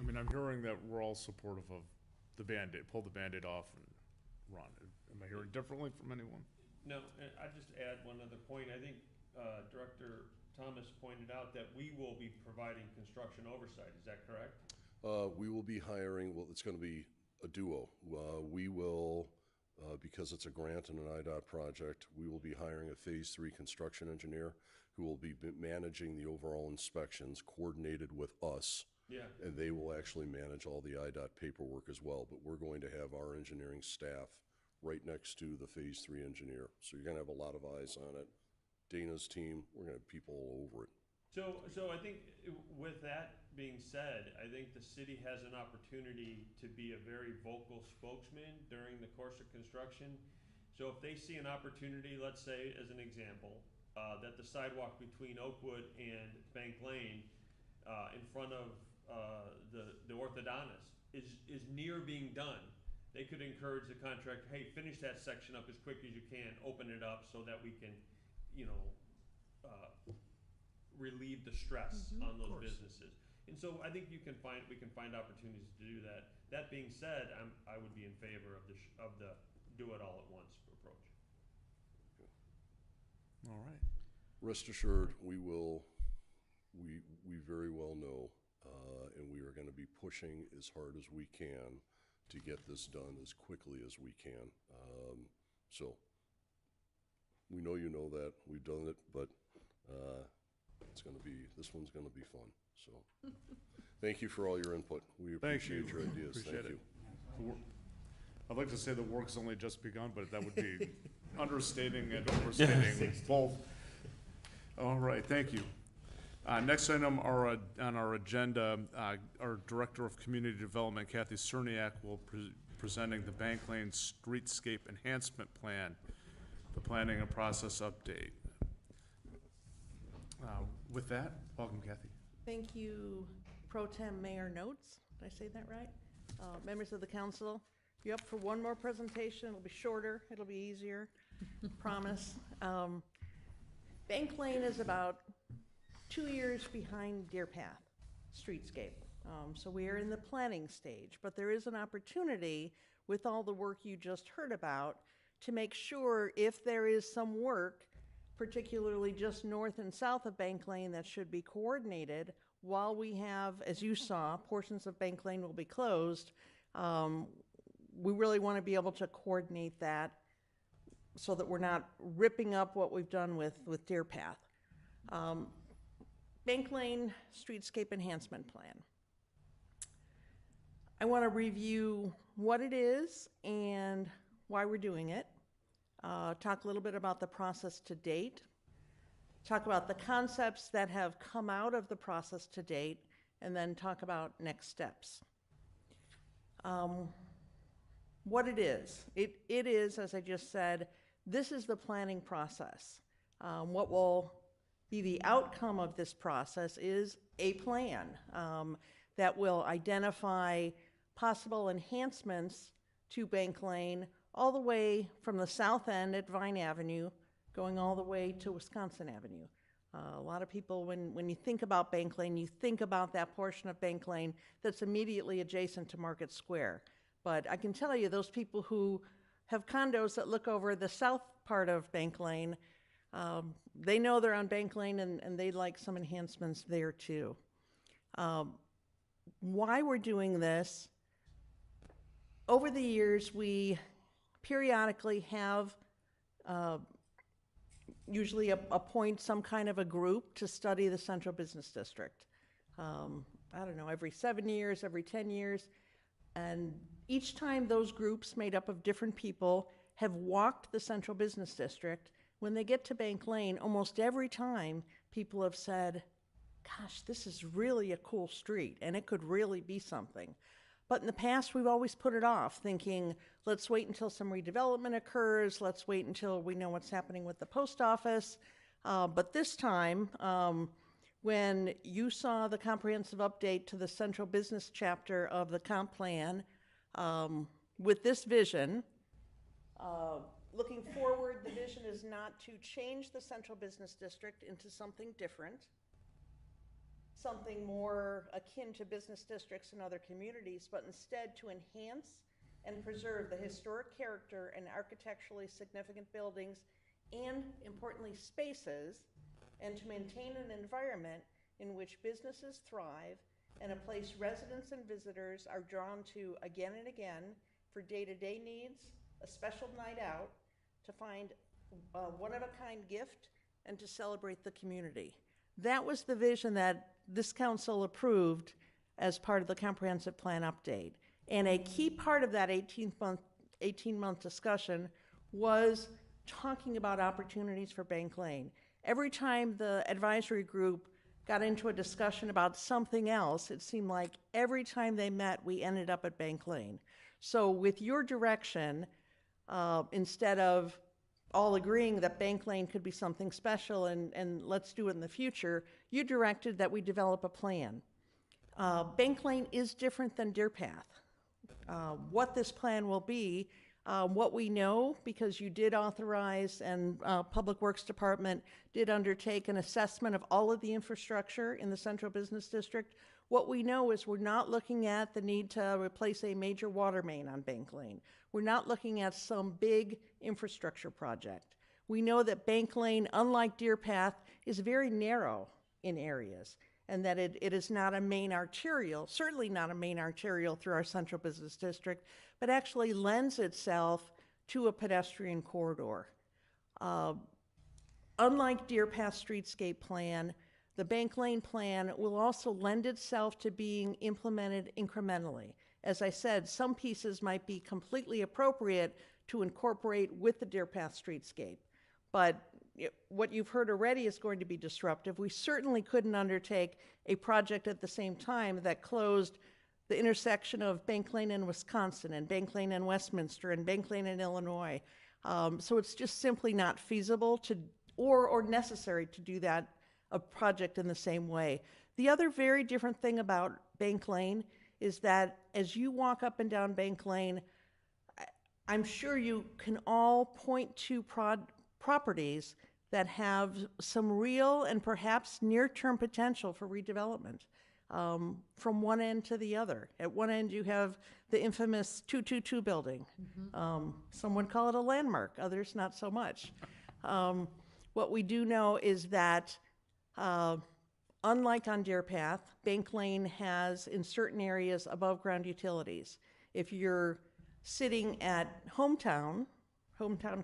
I mean, I'm hearing that we're all supportive of the Band-Aid, pull the Band-Aid off and run. Am I hearing differently from anyone? No, I'd just add one other point. I think Director Thomas pointed out that we will be providing construction oversight. Is that correct? We will be hiring, well, it's going to be a duo. We will, because it's a grant and an IDOT project, we will be hiring a Phase 3 construction engineer who will be managing the overall inspections, coordinated with us. Yeah. And they will actually manage all the IDOT paperwork as well. But we're going to have our engineering staff right next to the Phase 3 engineer. So you're going to have a lot of eyes on it. Dana's team, we're going to have people all over it. So I think with that being said, I think the city has an opportunity to be a very vocal spokesman during the course of construction. So if they see an opportunity, let's say as an example, that the sidewalk between Oakwood and Bank Lane in front of the orthodontist is near being done, they could encourage the contractor, hey, finish that section up as quick as you can, open it up so that we can, you know, relieve the stress on those businesses. And so I think we can find opportunities to do that. That being said, I would be in favor of the do it all at once approach. All right. Rest assured, we very well know, and we are going to be pushing as hard as we can to get this done as quickly as we can. So we know you know that, we've done it, but This one's gonna be fun, so. Thank you for all your input. We Thank you. appreciate your ideas. Appreciate Thank it. you. The wor- I'd like to say the work's only just begun, but that would be understating and overstating both. All right, thank you. Next item on our agenda, our Director of Community Development, Kathy Cerniak, will presenting the Bank Lane Streetscape Enhancement Plan, the planning and process update. With that, welcome, Kathy. Thank you, Pro Tem Mayor Notes. Did I say that right? Members of the council, you up for one more presentation? It'll be shorter, it'll be easier, promise. Bank Lane is about 2 years behind Deer Path Streetscape. So we are in the planning stage, but there is an opportunity with all the work you just heard about to make sure if there is some work, particularly just north and south of Bank Lane, that should be coordinated while we have, as you saw, portions of Bank Lane will be closed. We really want to be able to coordinate that so that we're not ripping up what we've done with Deer Path. Bank Lane Streetscape Enhancement Plan. I want to review what it is and why we're doing it. Talk a little bit about the process to date. Talk about the concepts that have come out of the process to date, and then talk about next steps. What it is. It is, as I just said, this is the planning process. What will be the outcome of this process is a plan that will identify possible enhancements to Bank Lane all the way from the south end at Vine Avenue, going all the way to Wisconsin Avenue. A lot of people, when you think about Bank Lane, you think about that portion of Bank Lane that's immediately adjacent to Market Square. But I can tell you, those people who have condos that look over the south part of Bank Lane, they know they're on Bank Lane, and they'd like some enhancements there too. Why we're doing this, over the years, we periodically have usually appoint some kind of a group to study the Central Business District. I don't know, every 7 years, every 10 years. And each time those groups made up of different people have walked the Central Business District, when they get to Bank Lane, almost every time people have said, gosh, this is really a cool street and it could really be something. But in the past, we've always put it off, thinking, let's wait until some redevelopment occurs, let's wait until we know what's happening with the post office. But this time, when you saw the comprehensive update to the central business chapter of the comp plan, with this vision, looking forward, the vision is not to change the central business district into something different, something more akin to business districts in other communities, but instead to enhance and preserve the historic character and architecturally significant buildings and, importantly, spaces, and to maintain an environment in which businesses thrive and a place residents and visitors are drawn to again and again for day-to-day needs, a special night out, to find a one-of-a-kind gift, and to celebrate the community. That was the vision that this council approved as part of the comprehensive plan update. And a key part of that 18-month discussion was talking about opportunities for Bank Lane. Every time the advisory group got into a discussion about something else, it seemed like every time they met, we ended up at Bank Lane. So with your direction, instead of all agreeing that Bank Lane could be something special and let's do it in the future, you directed that we develop a plan. Bank Lane is different than Deer Path. What this plan will be, what we know, because you did authorize and Public Works Department did undertake an assessment of all of the infrastructure in the Central Business District. What we know is we're not looking at the need to replace a major water main on Bank Lane. We're not looking at some big infrastructure project. We know that Bank Lane, unlike Deer Path, is very narrow in areas, and that it is not a main arterial, certainly not a main arterial through our Central Business District, but actually lends itself to a pedestrian corridor. Unlike Deer Path Streetscape Plan, the Bank Lane plan will also lend itself to being implemented incrementally. As I said, some pieces might be completely appropriate to incorporate with the Deer Path streetscape, but what you've heard already is going to be disruptive. We certainly couldn't undertake a project at the same time that closed the intersection of Bank Lane in Wisconsin and Bank Lane in Westminster and Bank Lane in Illinois. So it's just simply not feasible to, or necessary to do that, a project in the same way. The other very different thing about Bank Lane is that as you walk up and down Bank Lane, I'm sure you can all point to properties that have some real and perhaps near-term potential for redevelopment. From one end to the other. At one end, you have the infamous 222 building. Some would call it a landmark, others not so much. What we do know is that, unlike on Deer Path, Bank Lane has, in certain areas, above-ground utilities. If you're sitting at Hometown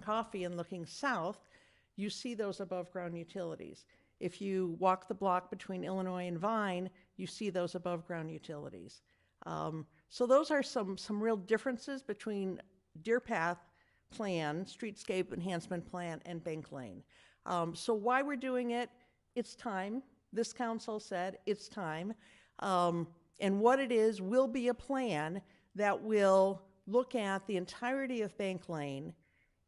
Coffee, and looking south, you see those above-ground utilities. If you walk the block between Illinois and Vine, you see those above-ground utilities. So those are some real differences between Deer Path plan, streetscape enhancement plan, and Bank Lane. So why we're doing it, it's time. This council said it's time. And what it is will be a plan that will look at the entirety of Bank Lane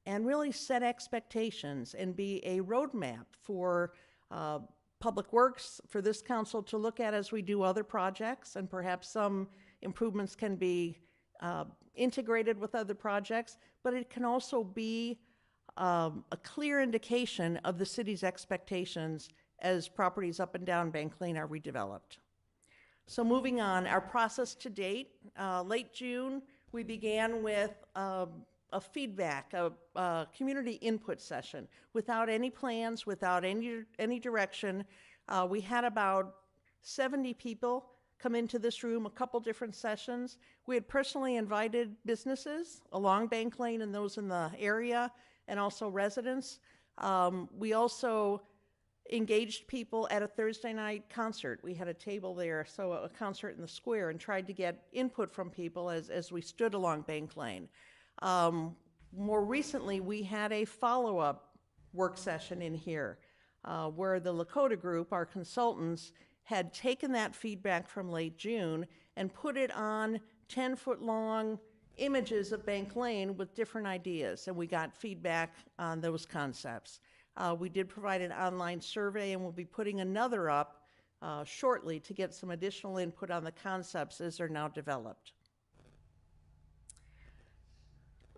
and really set expectations and be a roadmap for Public Works, for this council to look at as we do other projects, and perhaps some improvements can be integrated with other projects, but it can also be a clear indication of the city's expectations as properties up and down Bank Lane are redeveloped. So moving on, our process to date, late June, we began with a feedback, a community input session without any plans, without any direction. We had about 70 people come into this room, a couple different sessions. We had personally invited businesses along Bank Lane and those in the area, and also residents. We also engaged people at a Thursday night concert. We had a table there, so a concert in the square, and tried to get input from people as we stood along Bank Lane. More recently, we had a follow-up work session in here where the Lakota Group, our consultants, had taken that feedback from late June and put it on 10-foot-long images of Bank Lane with different ideas, and we got feedback on those concepts. We did provide an online survey, and we'll be putting another up shortly to get some additional input on the concepts as they're now developed.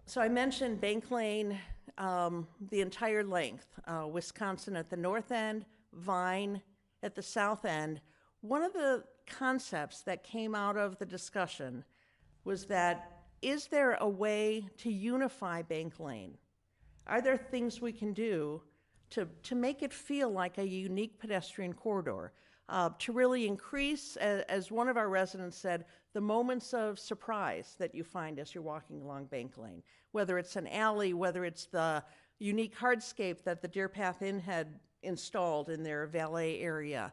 So I mentioned Bank Lane, the entire length, Wisconsin at the north end, Vine at the south end. One of the concepts that came out of the discussion was that, is there a way to unify Bank Lane? Are there things we can do to make it feel like a unique pedestrian corridor, to really increase, as one of our residents said, the moments of surprise that you find as you're walking along Bank Lane, whether it's an alley, whether it's the unique hardscape that the Deer Path Inn had installed in their valet area.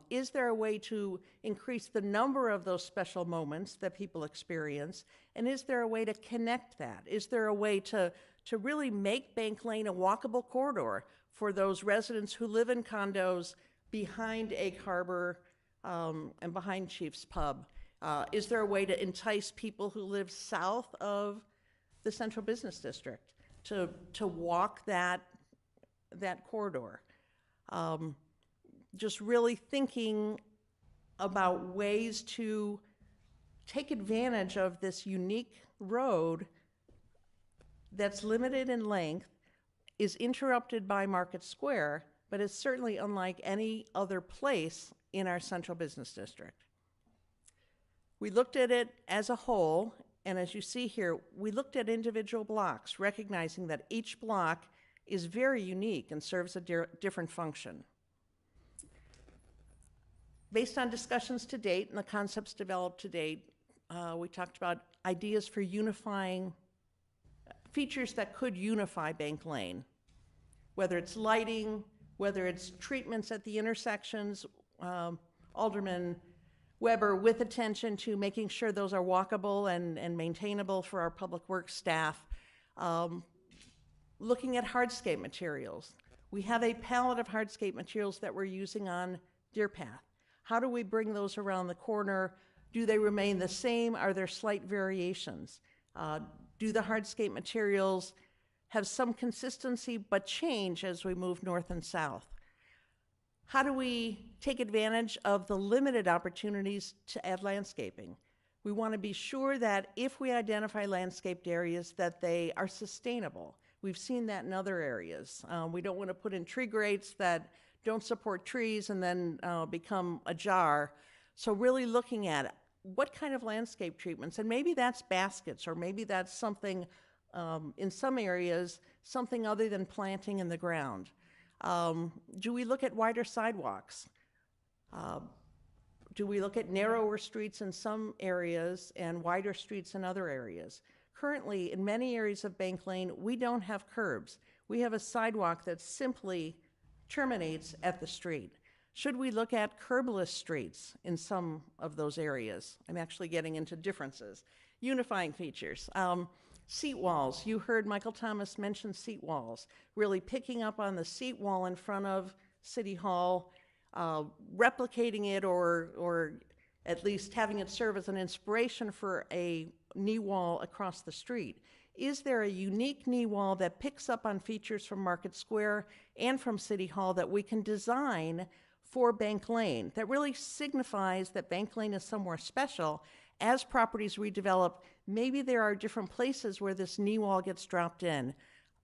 Is there a way to increase the number of those special moments that people experience? And is there a way to connect that? Is there a way to really make Bank Lane a walkable corridor for those residents who live in condos behind Egg Harbor and behind Chief's Pub? Is there a way to entice people who live south of the Central Business District to walk that corridor? Just really thinking about ways to take advantage of this unique road that's limited in length, is interrupted by Market Square, but is certainly unlike any other place in our Central Business District. We looked at it as a whole, and as you see here, we looked at individual blocks, recognizing that each block is very unique and serves a different function. Based on discussions to date and the concepts developed to date, we talked about ideas for unifying, features that could unify Bank Lane, whether it's lighting, whether it's treatments at the intersections, Alderman Weber, with attention to making sure those are walkable and maintainable for our public works staff. Looking at hardscape materials. We have a palette of hardscape materials that we're using on Deer Path. How do we bring those around the corner? Do they remain the same? Are there slight variations? Do the hardscape materials have some consistency but change as we move north and south? How do we take advantage of the limited opportunities to add landscaping? We want to be sure that if we identify landscaped areas, that they are sustainable. We've seen that in other areas. We don't want to put in tree grates that don't support trees and then become a jar. So really looking at what kind of landscape treatments, and maybe that's baskets, or maybe that's something, in some areas, something other than planting in the ground. Do we look at wider sidewalks? Do we look at narrower streets in some areas and wider streets in other areas? Currently, in many areas of Bank Lane, we don't have curbs. We have a sidewalk that simply terminates at the street. Should we look at curbless streets in some of those areas? I'm actually getting into differences. Unifying features. Seat walls. You heard Michael Thomas mention seat walls. Really picking up on the seat wall in front of City Hall, replicating it or at least having it serve as an inspiration for a knee wall across the street. Is there a unique knee wall that picks up on features from Market Square and from City Hall that we can design for Bank Lane that really signifies that Bank Lane is somewhere special? As properties redevelop, maybe there are different places where this knee wall gets dropped in.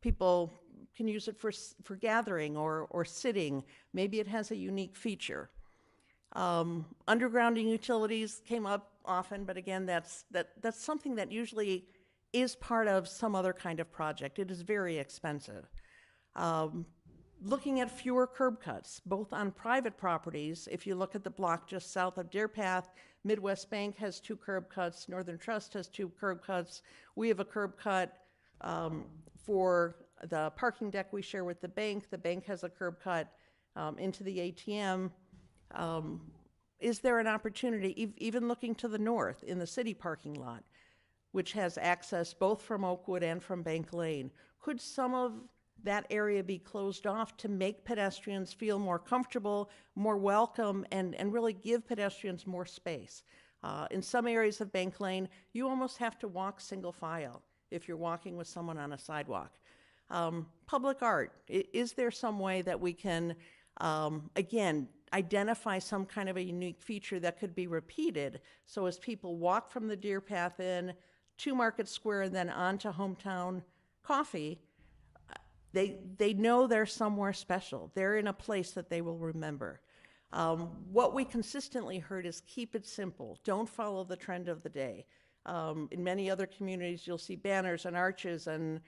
People can use it for gathering or sitting. Maybe it has a unique feature. Undergrounding utilities came up often, but again, that's something that usually is part of some other kind of project. It is very expensive. Looking at fewer curb cuts, both on private properties. If you look at the block just south of Deer Path, Midwest Bank has 2 curb cuts, Northern Trust has 2 curb cuts. We have a curb cut for the parking deck we share with the bank. The bank has a curb cut into the ATM. Is there an opportunity, even looking to the north in the city parking lot, which has access both from Oakwood and from Bank Lane? Could some of that area be closed off to make pedestrians feel more comfortable, more welcome, and really give pedestrians more space? In some areas of Bank Lane, you almost have to walk single file if you're walking with someone on a sidewalk. Public art, is there some way that we can, again, identify some kind of a unique feature that could be repeated, so as people walk from the Deer Path in to Market Square and then on to Hometown Coffee, they know they're somewhere special. They're in a place that they will remember. What we consistently heard is keep it simple. Don't follow the trend of the day. In many other communities, you'll see banners and arches and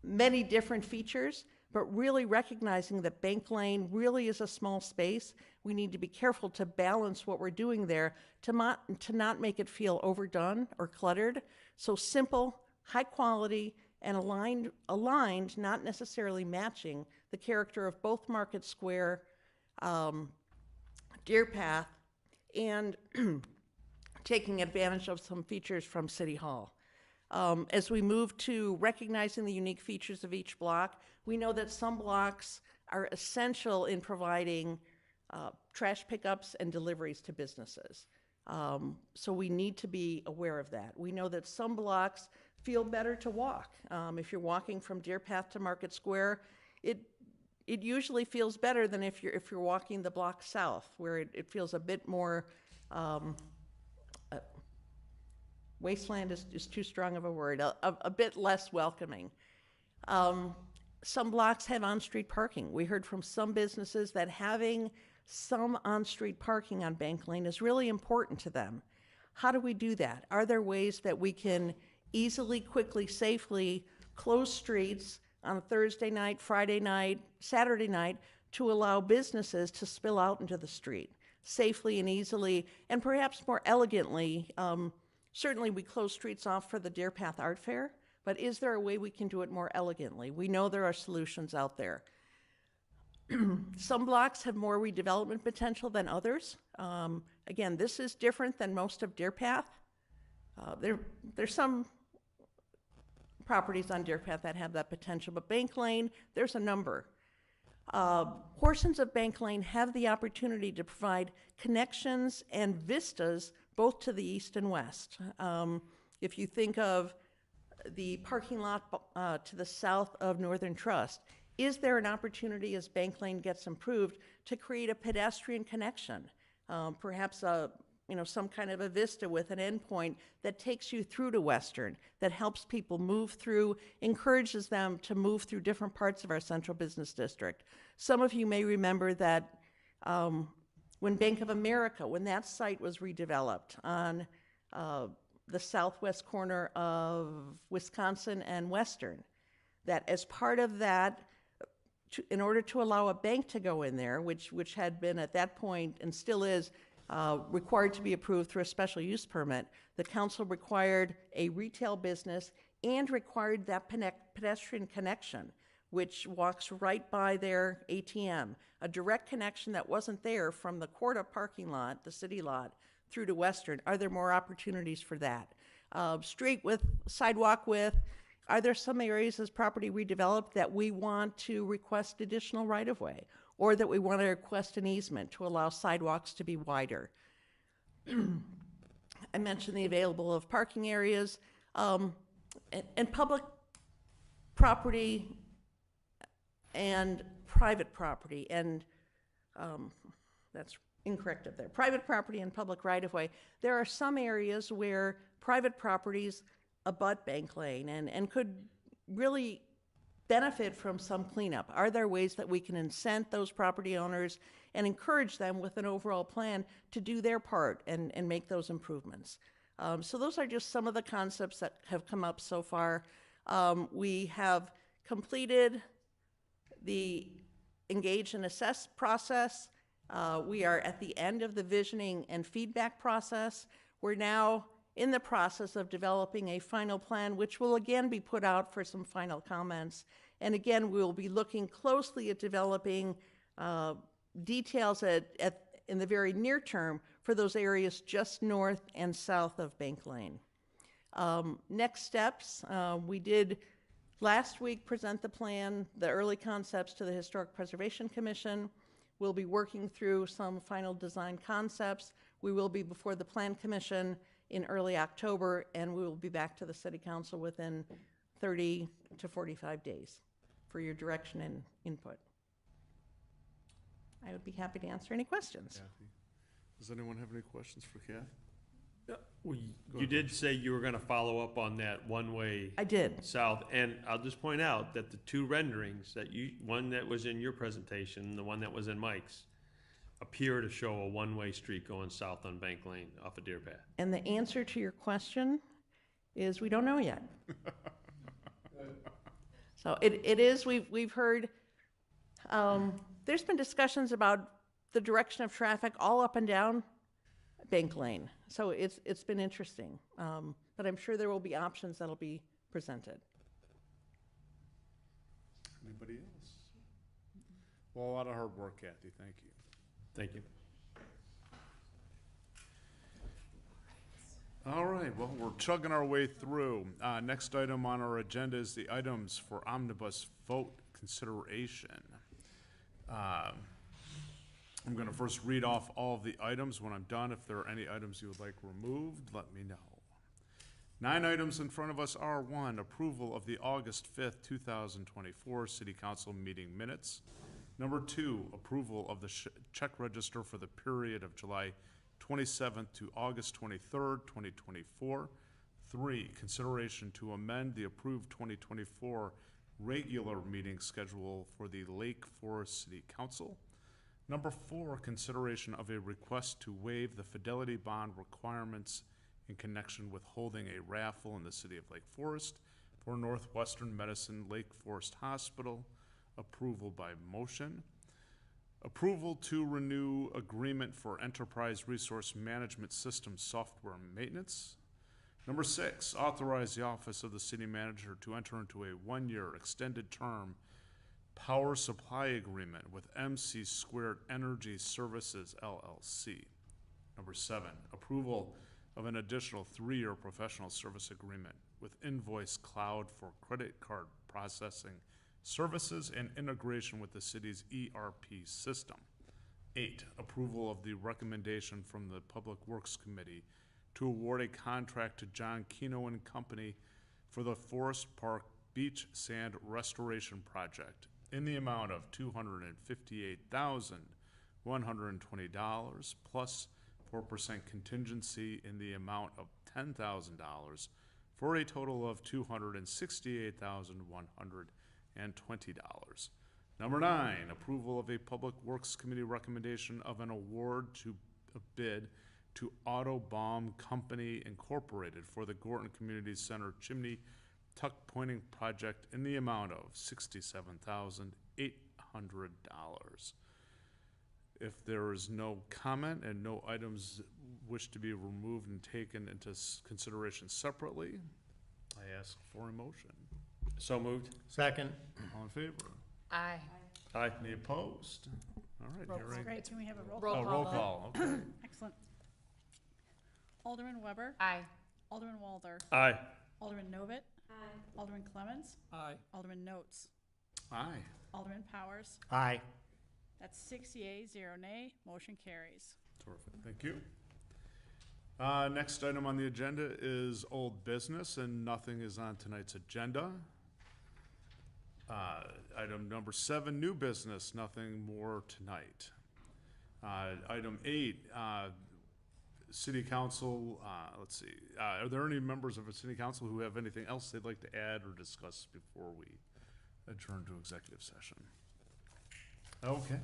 many different features, but really recognizing that Bank Lane really is a small space. We need to be careful to balance what we're doing there to not make it feel overdone or cluttered. So simple, high quality, and aligned, not necessarily matching the character of both Market Square, Deer Path, and taking advantage of some features from City Hall. As we move to recognizing the unique features of each block, we know that some blocks are essential in providing trash pickups and deliveries to businesses. So we need to be aware of that. We know that some blocks feel better to walk. If you're walking from Deer Path to Market Square, it usually feels better than if you're walking the block south, where it feels a bit more wasteland is too strong of a word, a bit less welcoming. Some blocks have on-street parking. We heard from some businesses that having some on-street parking on Bank Lane is really important to them. How do we do that? Are there ways that we can easily, quickly, safely close streets on a Thursday night, Friday night, Saturday night to allow businesses to spill out into the street safely and easily, and perhaps more elegantly? Certainly we close streets off for the Deer Path Art Fair, but is there a way we can do it more elegantly? We know there are solutions out there. Some blocks have more redevelopment potential than others. Again, this is different than most of Deer Path. There's some properties on Deer Path that have that potential, but Bank Lane, there's a number. Portions of Bank Lane have the opportunity to provide connections and vistas both to the east and west. If you think of the parking lot to the south of Northern Trust, is there an opportunity as Bank Lane gets improved to create a pedestrian connection? Perhaps some kind of a vista with an endpoint that takes you through to Western, that helps people move through, encourages them to move through different parts of our central business district. Some of you may remember that when Bank of America, when that site was redeveloped on the southwest corner of Wisconsin and Western, that as part of that, in order to allow a bank to go in there, which had been at that point and still is required to be approved through a special use permit, the council required a retail business and required that pedestrian connection, which walks right by their ATM, a direct connection that wasn't there from the Corda parking lot, the city lot, through to Western. Are there more opportunities for that? Street width, sidewalk width. Are there some areas as property redeveloped that we want to request additional right-of-way, or that we want to request an easement to allow sidewalks to be wider? I mentioned the available of parking areas, and public property and private property, and that's incorrect up there. Private property and public right-of-way. There are some areas where private properties abut Bank Lane and could really benefit from some cleanup. Are there ways that we can incent those property owners and encourage them with an overall plan to do their part and make those improvements? So those are just some of the concepts that have come up so far. We have completed the engage and assess process. We are at the end of the visioning and feedback process. We're now in the process of developing a final plan, which will again be put out for some final comments. And again, we'll be looking closely at developing details in the very near term for those areas just north and south of Bank Lane. Next steps, we did last week present the plan, the early concepts, to the Historic Preservation Commission. We'll be working through some final design concepts. We will be before the Plan Commission in early October, and we will be back to the City Council within 30 to 45 days for your direction and input. I would be happy to answer any questions. Kathy, does anyone have any questions for Kathy? Well, you did say you were gonna follow up on that one-way. I did. South, and I'll just point out that the two renderings that one that was in your presentation, the one that was in Mike's, appear to show a one-way street going south on Bank Lane off of Deer Path. And the answer to your question is we don't know yet. So it is, we've heard, there's been discussions about the direction of traffic all up and down Bank Lane. So it's been interesting. But I'm sure there will be options that'll be presented. Anybody else? Well, a lot of hard work, Kathy. Thank you. Thank you. All right, well, we're chugging our way through. Next item on our agenda is the items for omnibus vote consideration. I'm going to first read off all of the items. When I'm done, if there are any items you would like removed, let me know. 9 items in front of us are: 1, approval of the August 5th, 2024 City Council meeting minutes. Number 2, approval of the check register for the period of July 27th to August 23rd, 2024. 3, consideration to amend the approved 2024 regular meeting schedule for the Lake Forest City Council. Number 4, consideration of a request to waive the fidelity bond requirements in connection with holding a raffle in the city of Lake Forest for Northwestern Medicine Lake Forest Hospital. Approval by motion. Approval to renew agreement for Enterprise Resource Management System software maintenance. Number 6, authorize the office of the city manager to enter into a 1-year extended term power supply agreement with MC Squared Energy Services LLC. Number 7, approval of an additional 3-year professional service agreement with Invoice Cloud for credit card processing services and integration with the city's ERP system. 8, approval of the recommendation from the Public Works Committee to award a contract to John Keno and Company for the Forest Park Beach Sand Restoration Project in the amount of $258,120 plus 4% contingency in the amount of $10,000 for a total of $268,120. Number 9, approval of a Public Works Committee recommendation of an award to a bid to Autobomb Company Incorporated for the Gorton Community Center chimney tuck pointing project in the amount of $67,800. If there is no comment and no items wish to be removed and taken into consideration separately, I ask for a motion. So moved. Second. All in favor? Aye. Aye. Any opposed? All right, hearing. Great, can we have a roll Roll call? Oh, roll call, okay. Excellent. Alderman Weber? Aye. Alderman Walther? Aye. Alderman Novit? Aye. Alderman Clemmons? Aye. Alderman Notes? Aye. Alderman Powers? Aye. That's 6 yea, 0 nay, motion carries. Terrific, thank you. Next item on the agenda is old business, and nothing is on tonight's agenda. Item number 7, new business, nothing more tonight. Item 8, city council, let's see, are there any members of the city council who have anything else they'd like to add or discuss before we adjourn to executive session? Okay.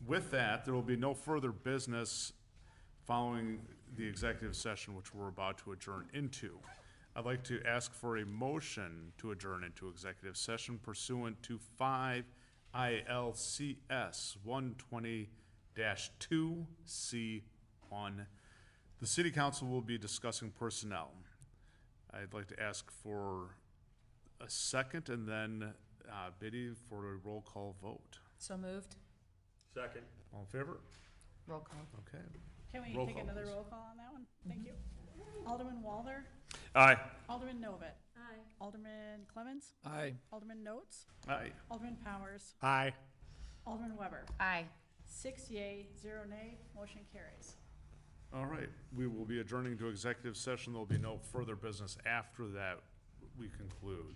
With that, there will be no further business following the executive session, which we're about to adjourn into. I'd like to ask for a motion to adjourn into executive session pursuant to 5 ILCS 120-2C1. The city council will be discussing personnel. I'd like to ask for a second and then Biddy for a roll call vote. So moved. Second. All in favor? Roll call. Okay. Can we Roll take call, another please. roll call on that one? Thank you. Alderman Walther? Aye. Alderman Novit? Aye. Alderman Clemmons? Aye. Alderman Notes? Aye. Alderman Powers? Aye. Alderman Weber? Aye. 6 yea, 0 nay, motion carries. All right, we will be adjourning to executive session. There'll be no further business after that we conclude.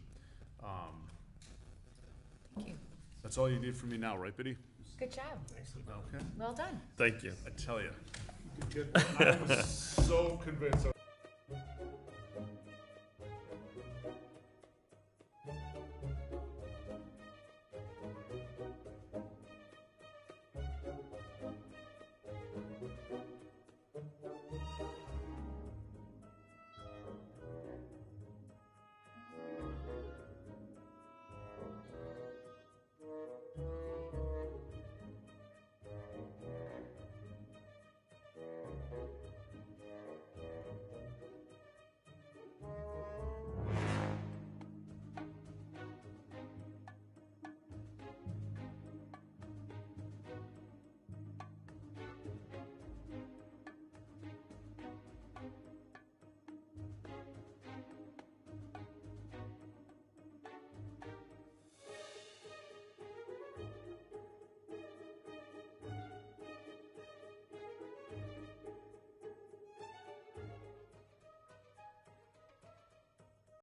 Thank you. That's all you need from me now, right, Biddy? Good job. Okay. Well done. Thank you. I tell you. I'm so convinced.